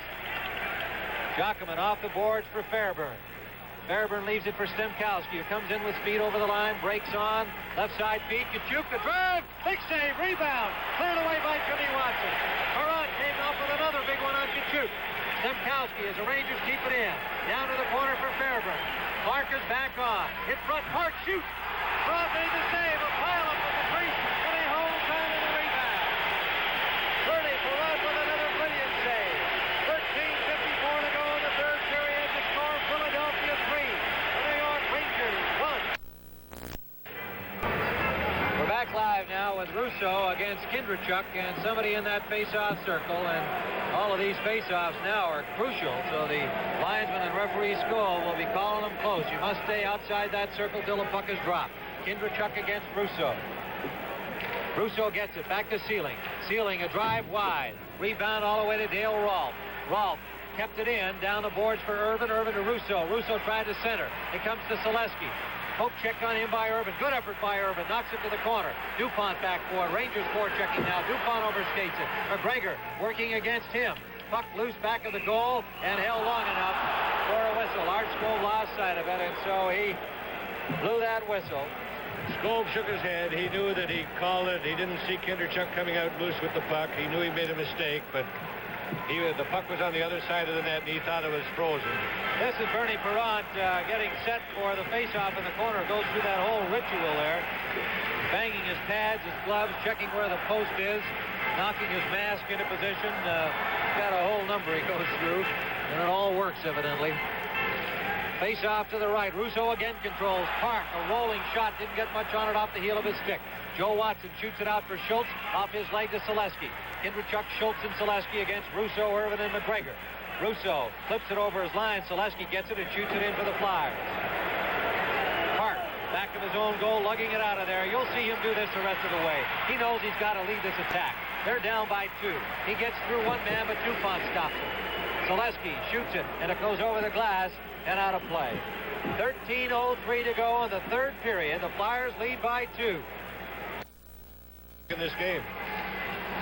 Jockman off the boards for Fairburn. Fairburn leaves it for Stemkowski, who comes in with speed over the line, breaks on, left side feet, Kachuk, the drive, big save, rebound, cleared away by Jimmy Watson. Perron came off with another big one on Kachuk. Stemkowski as the Rangers keep it in. Down to the corner for Fairburn. Clark is back on. In front, Park shoots. Perron made the save, a pile up with the crease, and he holds on to the rebound. Bernie Perron with another brilliant save. 13:54 to go in the third period. The score, Philadelphia 3. The New York Rangers 1. We're back live now with Russo against Kindrachuk and somebody in that face-off circle, and all of these face-offs now are crucial, so the linesman and referee Skoll will be calling them close. You must stay outside that circle till the puck is dropped. Kindrachuk against Russo. Russo gets it back to Sealing. Sealing a drive wide. Rebound all the way to Dale Rolfe. Rolfe kept it in, down the boards for Irvin. Irvin to Russo. Russo tried to center. It comes to Selesky. Poke check on him by Irvin. Good effort by Irvin. Knocks it to the corner. DuPont back forward. Rangers checking now. DuPont overskates it. McGregor working against him. Puck loose back of the goal and held long enough for a whistle. Art Skoll lost sight of it, and so he blew that whistle. Skoll shook his head. He knew that he called it. He didn't see Kindrachuk coming out loose with the puck. He knew he made a mistake, but the puck was on the other side of the net, and he thought it was frozen. This is Bernie Perron getting set for the face-off in the corner. Goes through that whole ritual there. Banging his pads, his gloves, checking where the post is, knocking his mask into position. Got a whole number he goes through, and it all works, evidently. Face off to the right. Russo again controls. Park, a rolling shot. Didn't get much on it off the heel of his stick. Joe Watson shoots it out for Schultz. Off his leg to Selesky. Kindrechuk, Schultz, and Selesky against Russo, Irvin, and McGregor. Russo flips it over his line. Selesky gets it and shoots it in for the Flyers. Park, back of his own goal, lugging it out of there. You'll see him do this the rest of the way. He knows he's got to lead this attack. They're down by 2. He gets through one man, but Dupont stops him. Selesky shoots it, and it goes over the glass and out of play. 13:03 to go in the third period. The Flyers lead by 2. In this game.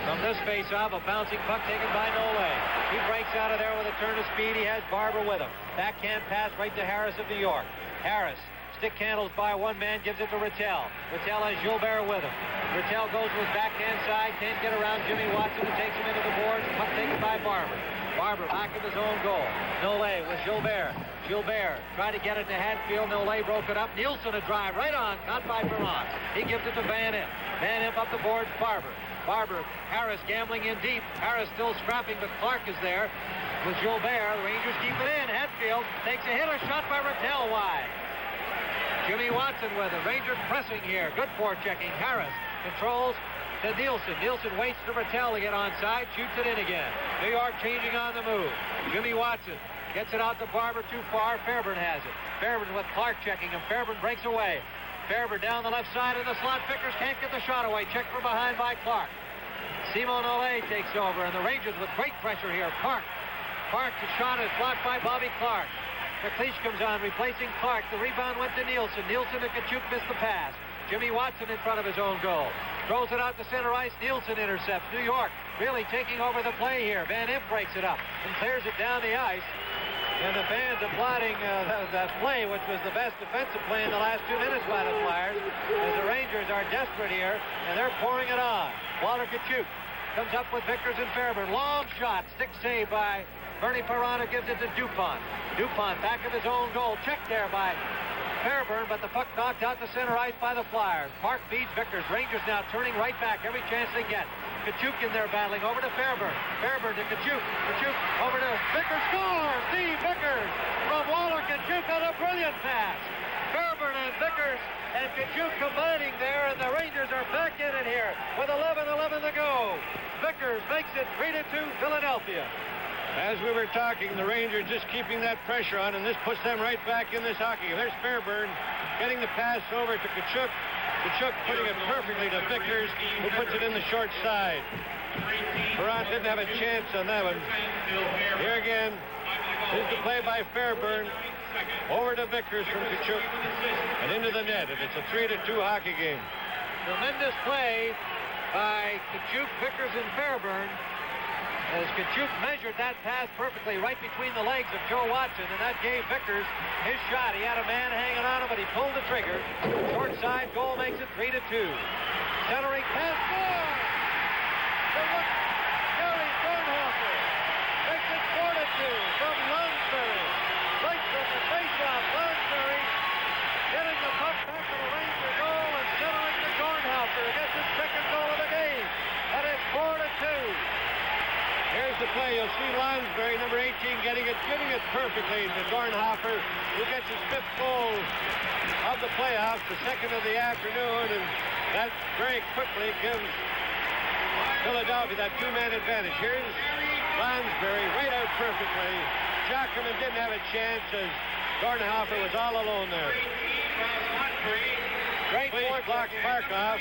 From this face-off, a bouncing puck taken by Nole. He breaks out of there with a turn of speed. He has Barber with him. Backhand pass right to Harris of New York. Harris stick handles by one man, gives it to Rattel. Rattel has Gilbert with him. Rattel goes to his backhand side, can't get around Jimmy Watson, who takes him into the boards. Puck taken by Barber. Barber back of his own goal. Nole with Gilbert. Gilbert tried to get it to Hatfield. Nole broke it up. Nielsen a drive right on, caught by Perron. He gives it to Van Imp. Van Imp up the boards, Barber. Barber, Harris gambling in deep. Harris still scrapping, but Clark is there with Gilbert. The Rangers keep it in. Hatfield takes a hit, a shot by Rattel wide. Jimmy Watson with it. Rangers pressing here. Good forechecking. Harris controls to Nielsen. Nielsen waits for Rattel to get onside. Shoots it in again. New York changing on the move. Jimmy Watson gets it out to Barber too far. Fairburn has it. Fairburn with Clark checking him. Fairburn breaks away. Fairburn down the left side of the slot. Vickers can't get the shot away. Checked from behind by Clark. Simon Nole takes over, and the Rangers with great pressure here. Park. Park's shot is blocked by Bobby Clark. McLeish comes on, replacing Clark. The rebound went to Nielsen. Nielsen and Tkachuk missed the pass. Jimmy Watson in front of his own goal. Throws it out to center ice. Nielsen intercepts. New York really taking over the play here. Van Imp breaks it up and clears it down the ice. And the fans applauding that play, which was the best defensive play in the last 2 minutes by the Flyers, as the Rangers are desperate here, and they're pouring it on. Walter Tkachuk comes up with Vickers and Fairburn. Long shot, stick save by Bernie Perron, who gives it to Dupont. Dupont back of his own goal, checked there by Fairburn, but the puck knocked out to center ice by the Flyers. Park beats Vickers. Rangers now turning right back every chance they get. Tkachuk in there battling over to Fairburn. Fairburn to Tkachuk. Tkachuk over to Vickers. Score! Steve Vickers from Walter Tkachuk on a brilliant pass. Fairburn and Vickers and Tkachuk combining there, and the Rangers are back in it here with 11:11 to go. Vickers makes it 3-2 Philadelphia. As we were talking, the Rangers just keeping that pressure on, and this puts them right back in this hockey game. There's Fairburn getting the pass over to Tkachuk. Tkachuk putting it perfectly to Vickers, who puts it in the short side. Perron didn't have a chance on that one. Here again, here's the play by Fairburn. Over to Vickers from Tkachuk and into the net. And it's a 3-2 hockey game. Tremendous play by Tkachuk, Vickers, and Fairburn, as Tkachuk measured that pass perfectly right between the legs of Joe Watson, and that gave Vickers his shot. He had a man hanging on him, but he pulled the trigger. Short side goal makes it 3-2. Centering pass, score! Gary Dornhofer makes it 4-2 from Lonsbury. Right from the face-off, Lonsbury getting the puck back to the Ranger goal and centering to Dornhofer. Gets his second goal of the game, and it's 4-2. Here's the play. You'll see Lonsbury, number 18, giving it perfectly to Dornhofer, who gets his 5th goal of the playoffs, the 2nd of the afternoon, and that very quickly gives Philadelphia that 2-man advantage. Here's Lonsbury right out perfectly. Jockerman didn't have a chance as Dornhofer was all alone there. Great Please block Barkov.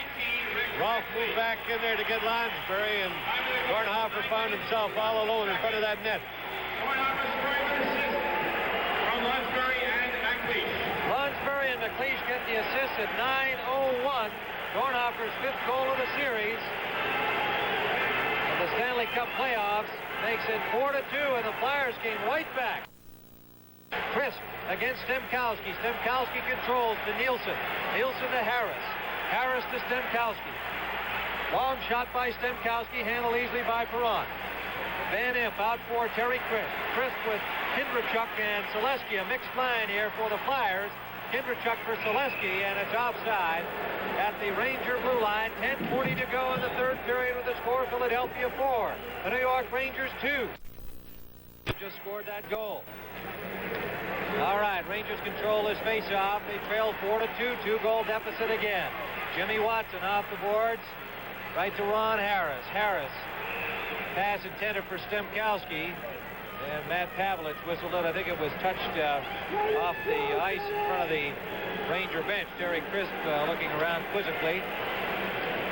Rolf moved back in there to get Lonsbury, and Dornhofer found himself all alone in front of that net. From Lonsbury and McLeish. Lonsbury and McLeish get the assist at 9:01. Dornhofer's 5th goal of the series of the Stanley Cup playoffs makes it 4-2, and the Flyers came right back. Crisp against Stemkowski. Stemkowski controls to Nielsen. Nielsen to Harris. Harris to Stemkowski. Long shot by Stemkowski, handled easily by Perron. Van Imp out for Terry Crisp. Crisp with Kindrechuk and Selesky. A mixed line here for the Flyers. Kindrechuk for Selesky, and it's offside at the Ranger blue line. 10:40 to go in the third period with the score Philadelphia 4. The New York Rangers 2. Just scored that goal. All right, Rangers control this face-off. They trail 4-2, 2-goal deficit again. Jimmy Watson off the boards, right to Ron Harris. Harris, pass intended for Stemkowski, and Matt Pavlich whistled it. I think it was touched off the ice in front of the Ranger bench. Terry Crisp looking around quizzically.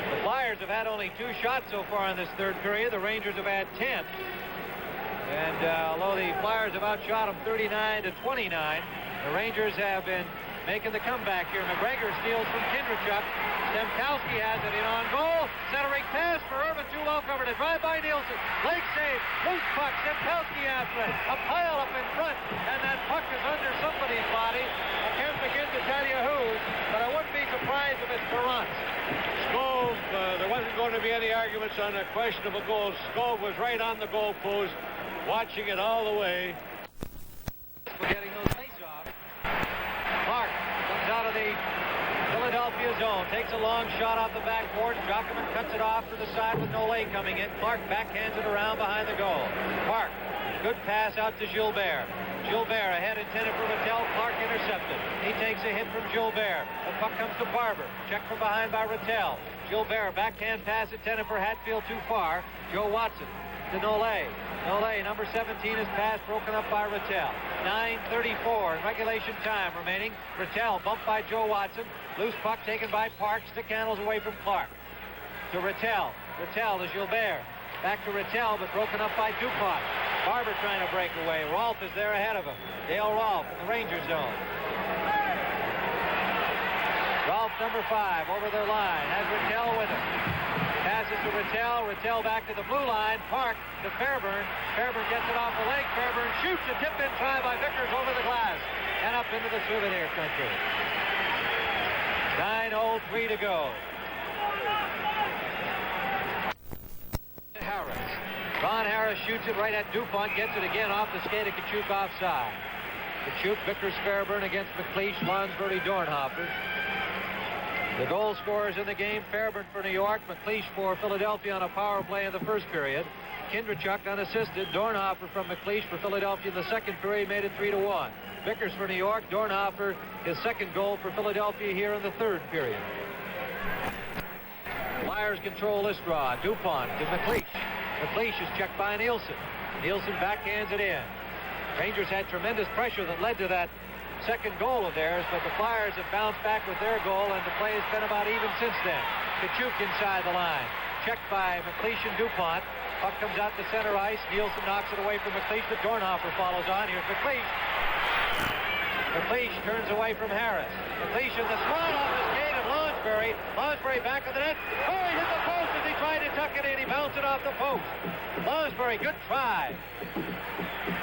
The Flyers have had only 2 shots so far in this third period. The Rangers have had 10. And although the Flyers have outshot them 39-29, the Rangers have been making the comeback here. McGregor steals from Kindrachuk. Stemkowski has it in on goal. Centering pass for Irvin. Too low covered. A drive by Nielsen. Leg save. Loose puck. Stemkowski after it. A pile up in front. And that puck is under somebody's body. I can't begin to tell you whose, but I wouldn't be surprised if it's Perrant's. Skov, there wasn't going to be any arguments on a questionable goal. Skov was right on the goal post, watching it all the way. We're getting those face-offs. Clark comes out of the Philadelphia zone, takes a long shot off the backboard. Jockman cuts it off to the side with Nole coming in. Clark backhands it around behind the goal. Clark, good pass out to Gilbert. Gilbert ahead intended for Rattel. Clark intercepted. He takes a hit from Gilbert. The puck comes to Barber. Check from behind by Rattel. Gilbert, backhand pass intended for Hatfield, too far. Joe Watson to Nole. Nole, number 17, is passed, broken up by Rattel. 9:34 in regulation time remaining. Rattel bumped by Joe Watson. Loose puck taken by Park. Stick handles away from Clark. To Rattel. Rattel to Gilbert. Back to Rattel, but broken up by DuPont. Barber trying to break away. Rolfe is there ahead of him. Dale Rolfe in the Ranger zone. Rolfe, number 5, over their line. Has Rattel with him. Passes to Rattel. Rattel back to the blue line. Park to Fairburn. Fairburn gets it off the leg. Fairburn shoots a tip-in try by Vickers over the glass and up into the souvenir country. 9:03 to go. Harris. Ron Harris shoots it right at DuPont. Gets it again off the skate of Kachuk offside. Kachuk, Vickers, Fairburn against McLeish, Lonsbury, Dornhofer. The goal scorers in the game: Fairburn for New York, McLeish for Philadelphia on a power play in the first period. Kindrachuk unassisted. Dornhofer from McLeish for Philadelphia in the second period made it 3-1. Vickers for New York. Dornhofer, his second goal for Philadelphia here in the third period. Flyers control this draw. DuPont to McLeish. McLeish is checked by Nielsen. Nielsen backhands it in. Rangers had tremendous pressure that led to that second goal of theirs, but the Flyers have bounced back with their goal, and the play has been about even since then. Kachuk inside the line. Checked by McLeish and DuPont. Puck comes out to center ice. Nielsen knocks it away from McLeish, but Dornhofer follows on. Here's McLeish. McLeish turns away from Harris. McLeish in the slot off the skate of Lonsbury. Lonsbury back of the net. Oh, he hit the post as he tried to tuck it in. He bounced it off the post. Lonsbury, good try.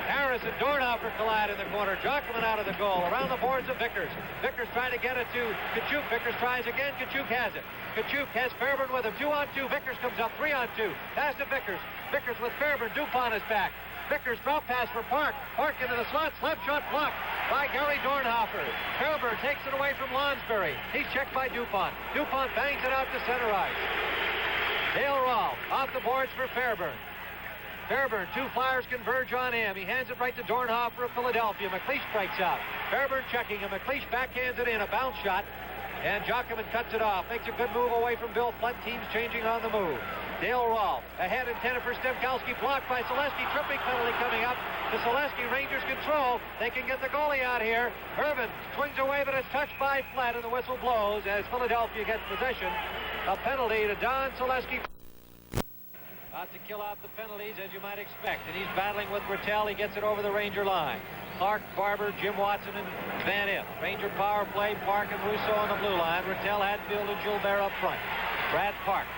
Harris and Dornhofer collide in the corner. Jockman out of the goal. Around the boards of Vickers. Vickers trying to get it to Kachuk. Vickers tries again. Kachuk has it. Kachuk has Fairburn with him. 2-on-2. Vickers comes up. 3-on-2. Pass to Vickers. Vickers with Fairburn. DuPont is back. Vickers drop pass for Park. Park into the slot. Slap shot blocked by Gary Dornhofer. Fairburn takes it away from Lonsbury. He's checked by DuPont. DuPont bangs it out to center ice. Dale Rolfe off the boards for Fairburn. Fairburn, 2 Flyers converge on him. He hands it right to Dornhofer of Philadelphia. McLeish strikes out. Fairburn checking him. McLeish backhands it in. A bounce shot. And Jockman cuts it off. Makes a good move away from Bill Flett. Teams changing on the move. Dale Rolfe ahead intended for Stemkowski. Blocked by Selesky. Tripping penalty coming up to Selesky. Rangers control. They can get the goalie out here. Irvin swings away, but it's touched by Flett, and the whistle blows as Philadelphia gets possession. A penalty to Don Selesky. Out to kill out the penalties, as you might expect. And he's battling with Rattel. He gets it over the Ranger line. Clark, Barber, Jim Watson, and Van Impe. Ranger power play. Park and Russo on the blue line. Rattel, Hatfield, and Gilbert up front. Brad Park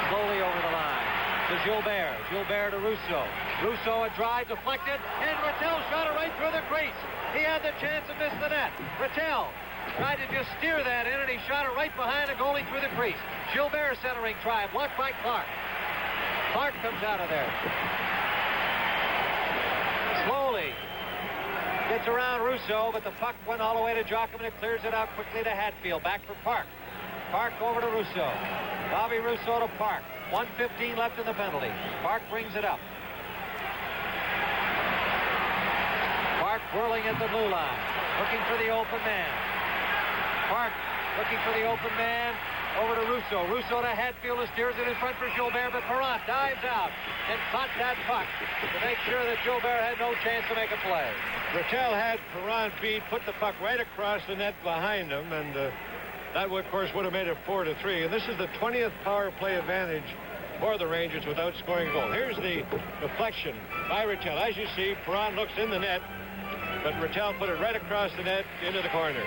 slowly over the line to Gilbert. Gilbert to Russo. Russo a drive deflected, and Rattel shot it right through the crease. He had the chance to miss the net. Rattel tried to just steer that in, and he shot it right behind the goalie through the crease. Gilbert centering try, blocked by Clark. Clark comes out of there. Slowly gets around Russo, but the puck went all the way to Jockman. It clears it out quickly to Hatfield. Back for Park. Park over to Russo. Bobby Russo to Park. 1:15 left in the penalty. Park brings it up. Park swirling at the blue line, looking for the open man. Park looking for the open man. Over to Russo. Russo to Hatfield, who steers it in front for Gilbert, but Perrant dives out and caught that puck to make sure that Gilbert had no chance to make a play. Rattel had Perrant beat, put the puck right across the net behind him, and that, of course, would have made it 4-3. And this is the 20th power play advantage for the Rangers without scoring a goal. Here's the deflection by Rattel. As you see, Perrant looks in the net, but Rattel put it right across the net into the corner.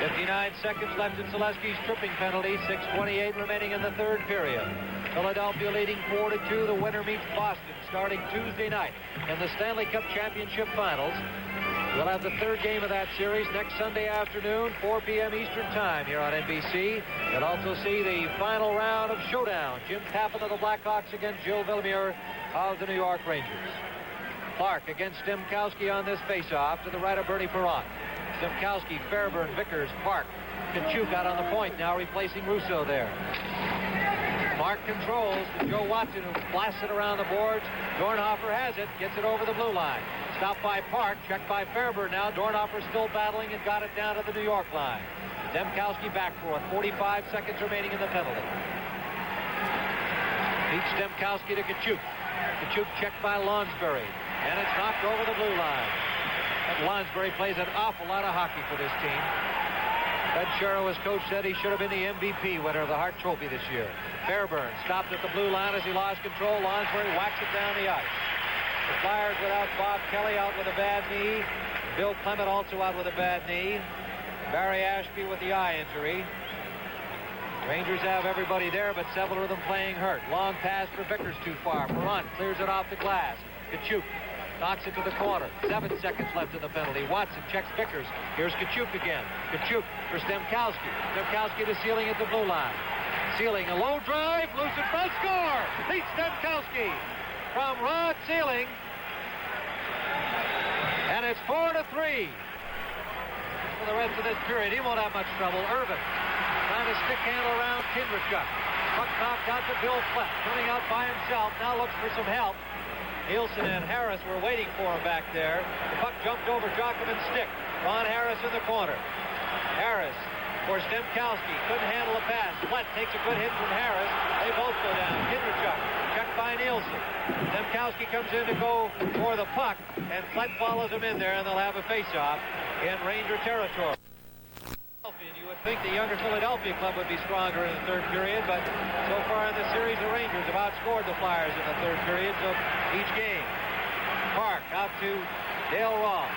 59 seconds left in Selesky's tripping penalty. 6:28 remaining in the third period. Philadelphia leading 4-2. The winner meets Boston starting Tuesday night in the Stanley Cup Championship Finals. We'll have the third game of that series next Sunday afternoon, 4 p.m. Eastern Time here on NBC. You'll also see the final round of Showdown. Jim Tappan of the Blackhawks against Joe Villemure of the New York Rangers. Clark against Stemkowski on this faceoff to the right of Bernie Perrant. Stemkowski, Fairburn, Vickers, Park. Kachuk out on the point, now replacing Russo there. Park controls to Joe Watson, who blasts it around the boards. Dornhofer has it, gets it over the blue line. Stopped by Park, checked by Fairburn now. Dornhofer still battling and got it down to the New York line. Stemkowski back for it, 45 seconds remaining in the penalty. Beats Stemkowski to Kachuk. Kachuk checked by Lonsbury, and it's knocked over the blue line. Lonsbury plays an awful lot of hockey for this team. Fred Sherrow, his coach, said he should have been the MVP winner of the Hart Trophy this year. Fairburn stopped at the blue line as he lost control. Lonsbury whacks it down the ice. The Flyers without Bob Kelly out with a bad knee. Bill Clement also out with a bad knee. Barry Ashby with the eye injury. Rangers have everybody there, but several of them playing hurt. Long pass for Vickers too far. Perrant clears it off the glass. Kachuk knocks it to the corner. 7 seconds left in the penalty. Watson checks Vickers. Here's Kachuk again. Kachuk for Stemkowski. Stemkowski to Sealing at the blue line. Sealing, a low drive, loose in front, score! Beats Stemkowski from Rod Sealing. And it's 4-3. For the rest of this period, he won't have much trouble. Irvin trying to stick handle around Kindrachuk. Puck knocked out to Bill Flett. Turning out by himself. Now looks for some help. Nielsen and Harris were waiting for him back there. The puck jumped over Jockman's stick. Ron Harris in the corner. Harris for Stemkowski. Couldn't handle a pass. Flett takes a good hit from Harris. They both go down. Kindrachuk checked by Nielsen. Stemkowski comes in to go for the puck, and Flett follows him in there, and they'll have a face-off in Ranger territory. You would think the younger Philadelphia club would be stronger in the third period, but so far in the series, the Rangers have outscored the Flyers in the third periods of each game. Park out to Dale Rolfe.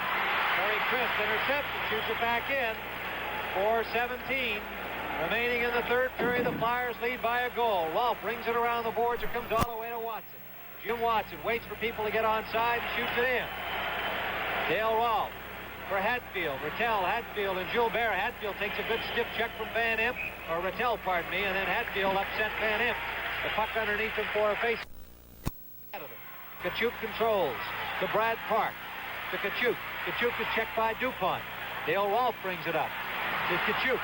Terry Crisp intercepts and shoots it back in. 4:17 remaining in the third period. The Flyers lead by a goal. Rolfe rings it around the boards. It comes all the way to Watson. Jim Watson waits for people to get onside and shoots it in. Dale Rolfe for Hatfield. Hatfield, and Gilbert. Hatfield takes a good stiff check from Van Imp, or Rattel, pardon me, and then Hatfield upset Van Imp. The puck underneath him for a face. Kachuk controls to Brad Park. To Kachuk. Kachuk is checked by DuPont. Dale Rolfe brings it up to Kachuk.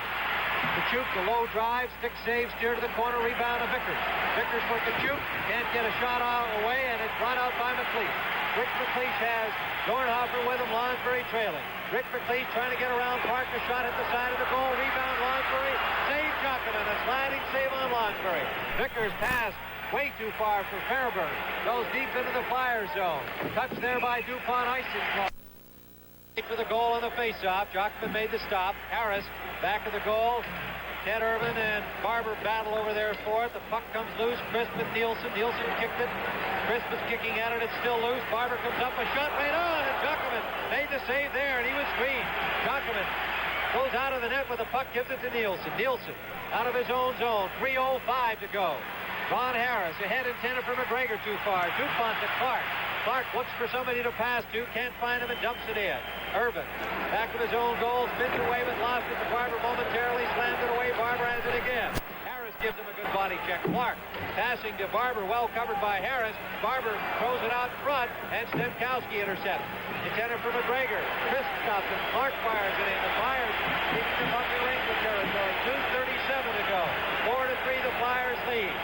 Kachuk, the low drive, stick save, steer to the corner, rebound to Vickers. Vickers for Kachuk, can't get a shot out away, and it's brought out by McLeish. Rick McLeish has Dornhofer with him, Lonsbury trailing. Rick McLeish trying to get around Park, a shot at the side of the goal, rebound Lonsbury, save Jockman, a sliding save on Lonsbury. Vickers passed way too far for Fairburn, goes deep into the Flyers zone. Touched there by DuPont icing cloth. For the goal on the faceoff, Jockman made the stop. Harris back of the goal. Ted Irvin and Barber battle over there for it. The puck comes loose. Crisp with Nielsen. Nielsen kicked it. Crisp is kicking at it. It's still loose. Barber comes up. A shot right on. And Jockman made the save there, and he was screened. Jockman goes out of the net with the puck. Gives it to Nielsen. Nielsen out of his own zone. 3:05 to go. Ron Harris ahead, intended for McGregor too far. DuPont to Clark. Clark looks for somebody to pass to. Can't find him and dumps it in. Irvin back of his own goal. Spins away but lost it to Barber momentarily. Slams it away. Barber has it again. Harris gives him a good body check. Clark passing to Barber. Well covered by Harris. Barber throws it out front. And Stemkowski intercepts. Intended for McGregor. Chris stops it. Clark fires it in. The Flyers keeping them up in Ranger territory. 2:37 to go. 4-3 the Flyers lead.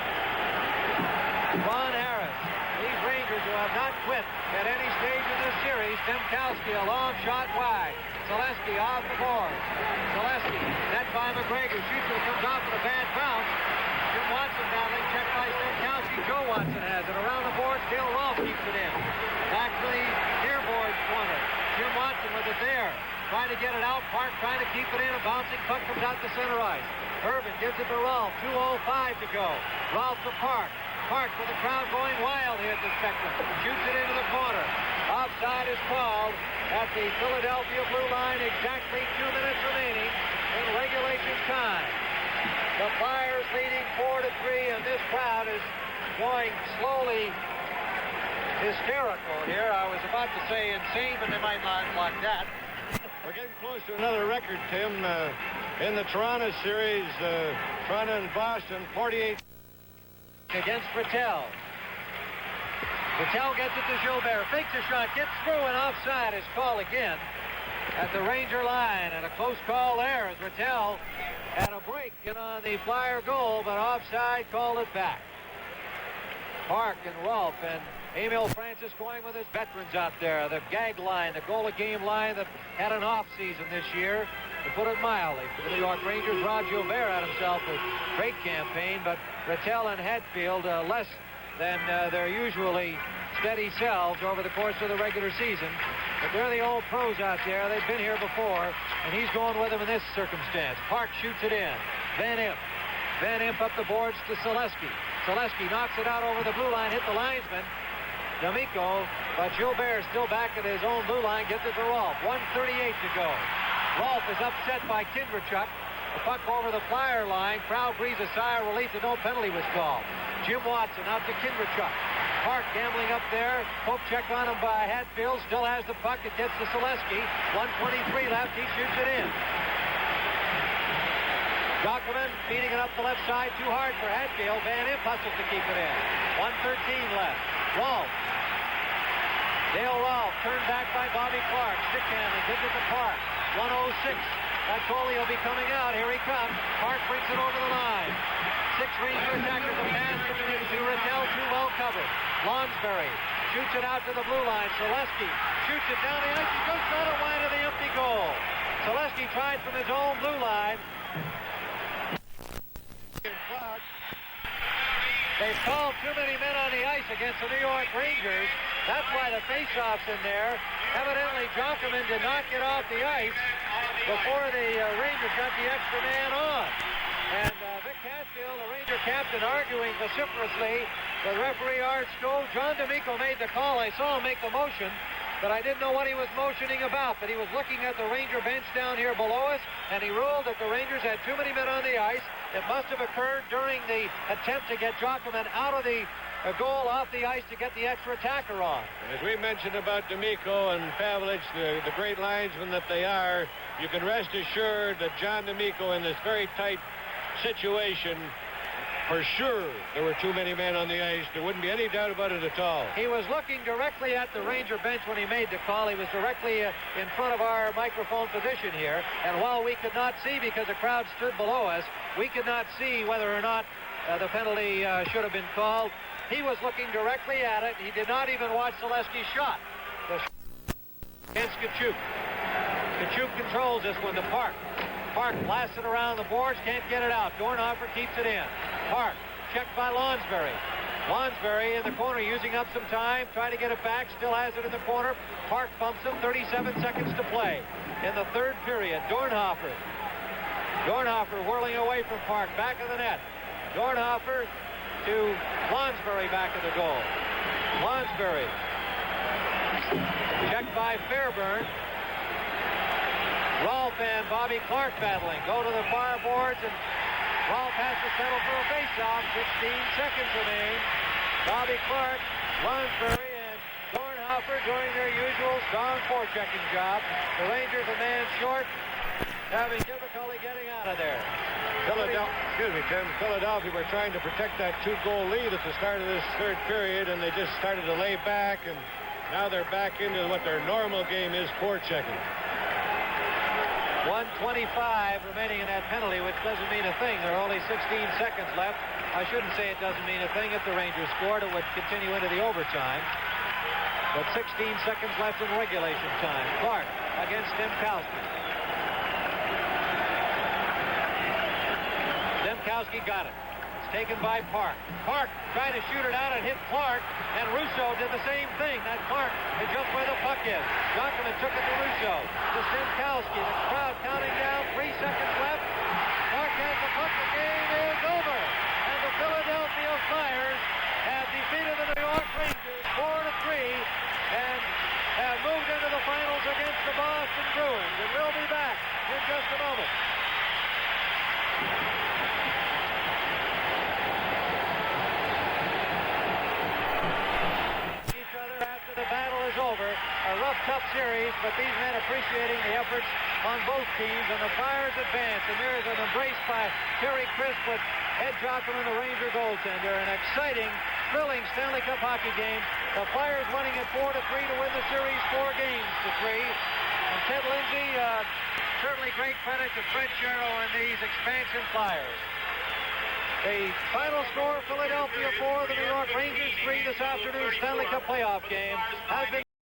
Ron Harris. These Rangers who have not quit at any stage in this series. Demkowski, a long shot wide. Zaleski off the board. Zaleski, net by McGregor. Shoots it, comes off with a bad bounce. Jim Watson battling, checked by Demkowski. Joe Watson has it. Around the board, Dale Rolfe keeps it in. Back to the near boards corner. Jim Watson with it there. Trying to get it out. Park trying to keep it in. A bouncing puck comes out to center ice. Irvin gives it to Rolfe. 2:05 to go. Rolfe to Park. Park with the crowd going wild here at the Spectrum. Shoots it into the corner. Offside is called at the Philadelphia blue line. Exactly 2 minutes remaining in regulation time. The Flyers leading 4-3, and this crowd is going slowly hysterical here. I was about to say insane, but they might not like that. We're getting close to another record, Tim. In the Toronto series, Toronto and Boston, 48 against Rattel. Rattel gets it to Gilbert. Fakes a shot, gets through, and offside is called again at the Ranger line. And a close call there as Rattel had a break in on the Flyer goal, but offside called it back. Park and Rolfe and Emil Francis going with his veterans out there. The gag line, the goal-a-game line that had an off-season this year, to put it mildly. For the New York Rangers, Rod Gilbert had himself a great campaign, but Rattel and Hatfield less than their usually steady selves over the course of the regular season. But they're the old pros out there. They've been here before, and he's going with them in this circumstance. Park shoots it in. Van Imp. Van Imp up the boards to Zaleski. Zaleski knocks it out over the blue line, hit the linesman. D'Amico, but Gilbert still back at his own blue line, gets it to Rolfe. 1:38 to go. Rolfe is upset by Kindrachuk. The puck over the Flyer line. Crowd breathes a sigh of relief that no penalty was called. Jim Watson out to Kindrachuk. Park gambling up there. Pope check on him by Hatfield. Still has the puck. It gets to Zaleski. 1:23 left. He shoots it in. Document feeding it up the left side. Too hard for Hatfield. Van Imp hustles to keep it in. 1:13 left. Rolfe. Dale Rolfe turned back by Bobby Clark. Stick handling. Gives it to Park. 1:06. That goalie will be coming out. Here he comes. Park brings it over the line. 6 Ranger attackers. A pass to Rattel. Too well covered. Lonsberry shoots it out to the blue line. Zaleski shoots it down the ice. He goes out of wide of the empty goal. Zaleski tried from his own blue line. They've called too many men on the ice against the New York Rangers. That's why the face-off's in there. Evidently, Jockman did not get off the ice before the Rangers got the extra man on. And Vic Hatfield, the Ranger captain, arguing vociferously with referee Art Stowe. John D'Amico made the call. I saw him make the motion, but I didn't know what he was motioning about. But he was looking at the Ranger bench down here below us, and he ruled that the Rangers had too many men on the ice. It must have occurred during the attempt to get Jockman out of the goal off the ice to get the extra attacker on. As we mentioned about D'Amico and Pavlich, the great linesmen that they are, you can rest assured that John D'Amico in this very tight situation, for sure there were too many men on the ice. There wouldn't be any doubt about it at all. He was looking directly at the Ranger bench when he made the call. He was directly in front of our microphone position here, and while we could not see because the crowd stood below us, we could not see whether or not the penalty should have been called. He was looking directly at it. He did not even watch Zaleski's shot. Against Tkachuk. Tkachuk controls this one to Park. Park blasts it around the boards, can't get it out. Dornhofer keeps it in. Park, checked by Lonsberry. Lonsberry in the corner using up some time, trying to get it back, still has it in the corner. Park bumps him, 37 seconds to play. In the third period, Dornhofer whirling away from Park, back of the net. Dornhofer to Lonsberry back of the goal. Lonsberry, checked by Fairburn. Rolfe and Bobby Clark battling. Go to the far boards, and Rolfe has to settle for a face-off. 16 seconds remain. Bobby Clark, Lonsberry, and Dornhofer doing their usual strong forechecking job. The Rangers a man short, having difficulty getting out of there. Philadelphia were trying to protect that 2-goal lead at the start of this third period, and they just started to lay back, and now they're back into what their normal game is, forechecking. 1:25 remaining in that penalty, which doesn't mean a thing. There are only 16 seconds left. I shouldn't say it doesn't mean a thing. If the Rangers scored, it would continue into the overtime. With 16 seconds left in regulation time. Clark against Demkowski. Demkowski got it. It's taken by Park. Park tried to shoot it out and hit Clark, and Russo did the same thing. That Clark is just where the puck is. Jonkerman took it to Russo. To Demkowski. The crowd counting down. 3 seconds left. Clark has the puck. The game is over. And the Philadelphia Flyers have defeated the New York Rangers 4-3 and have moved into the finals against the Boston Bruins. And we'll be back in just a moment. Each other after the battle is over. A rough, tough series, but these men appreciating the efforts on both teams, and the Flyers advance. And there is an embrace by Terry Crisp with Ed Jonkerman, the Ranger goaltender. An exciting, thrilling Stanley Cup hockey game. The Flyers winning at 4-3 to win the series 4-3. And Ted Lindsay, certainly great credit to Fred Sherrill and these expansion Flyers. The final score, Philadelphia 4, the New York Rangers 3, this afternoon's Stanley Cup playoff game has been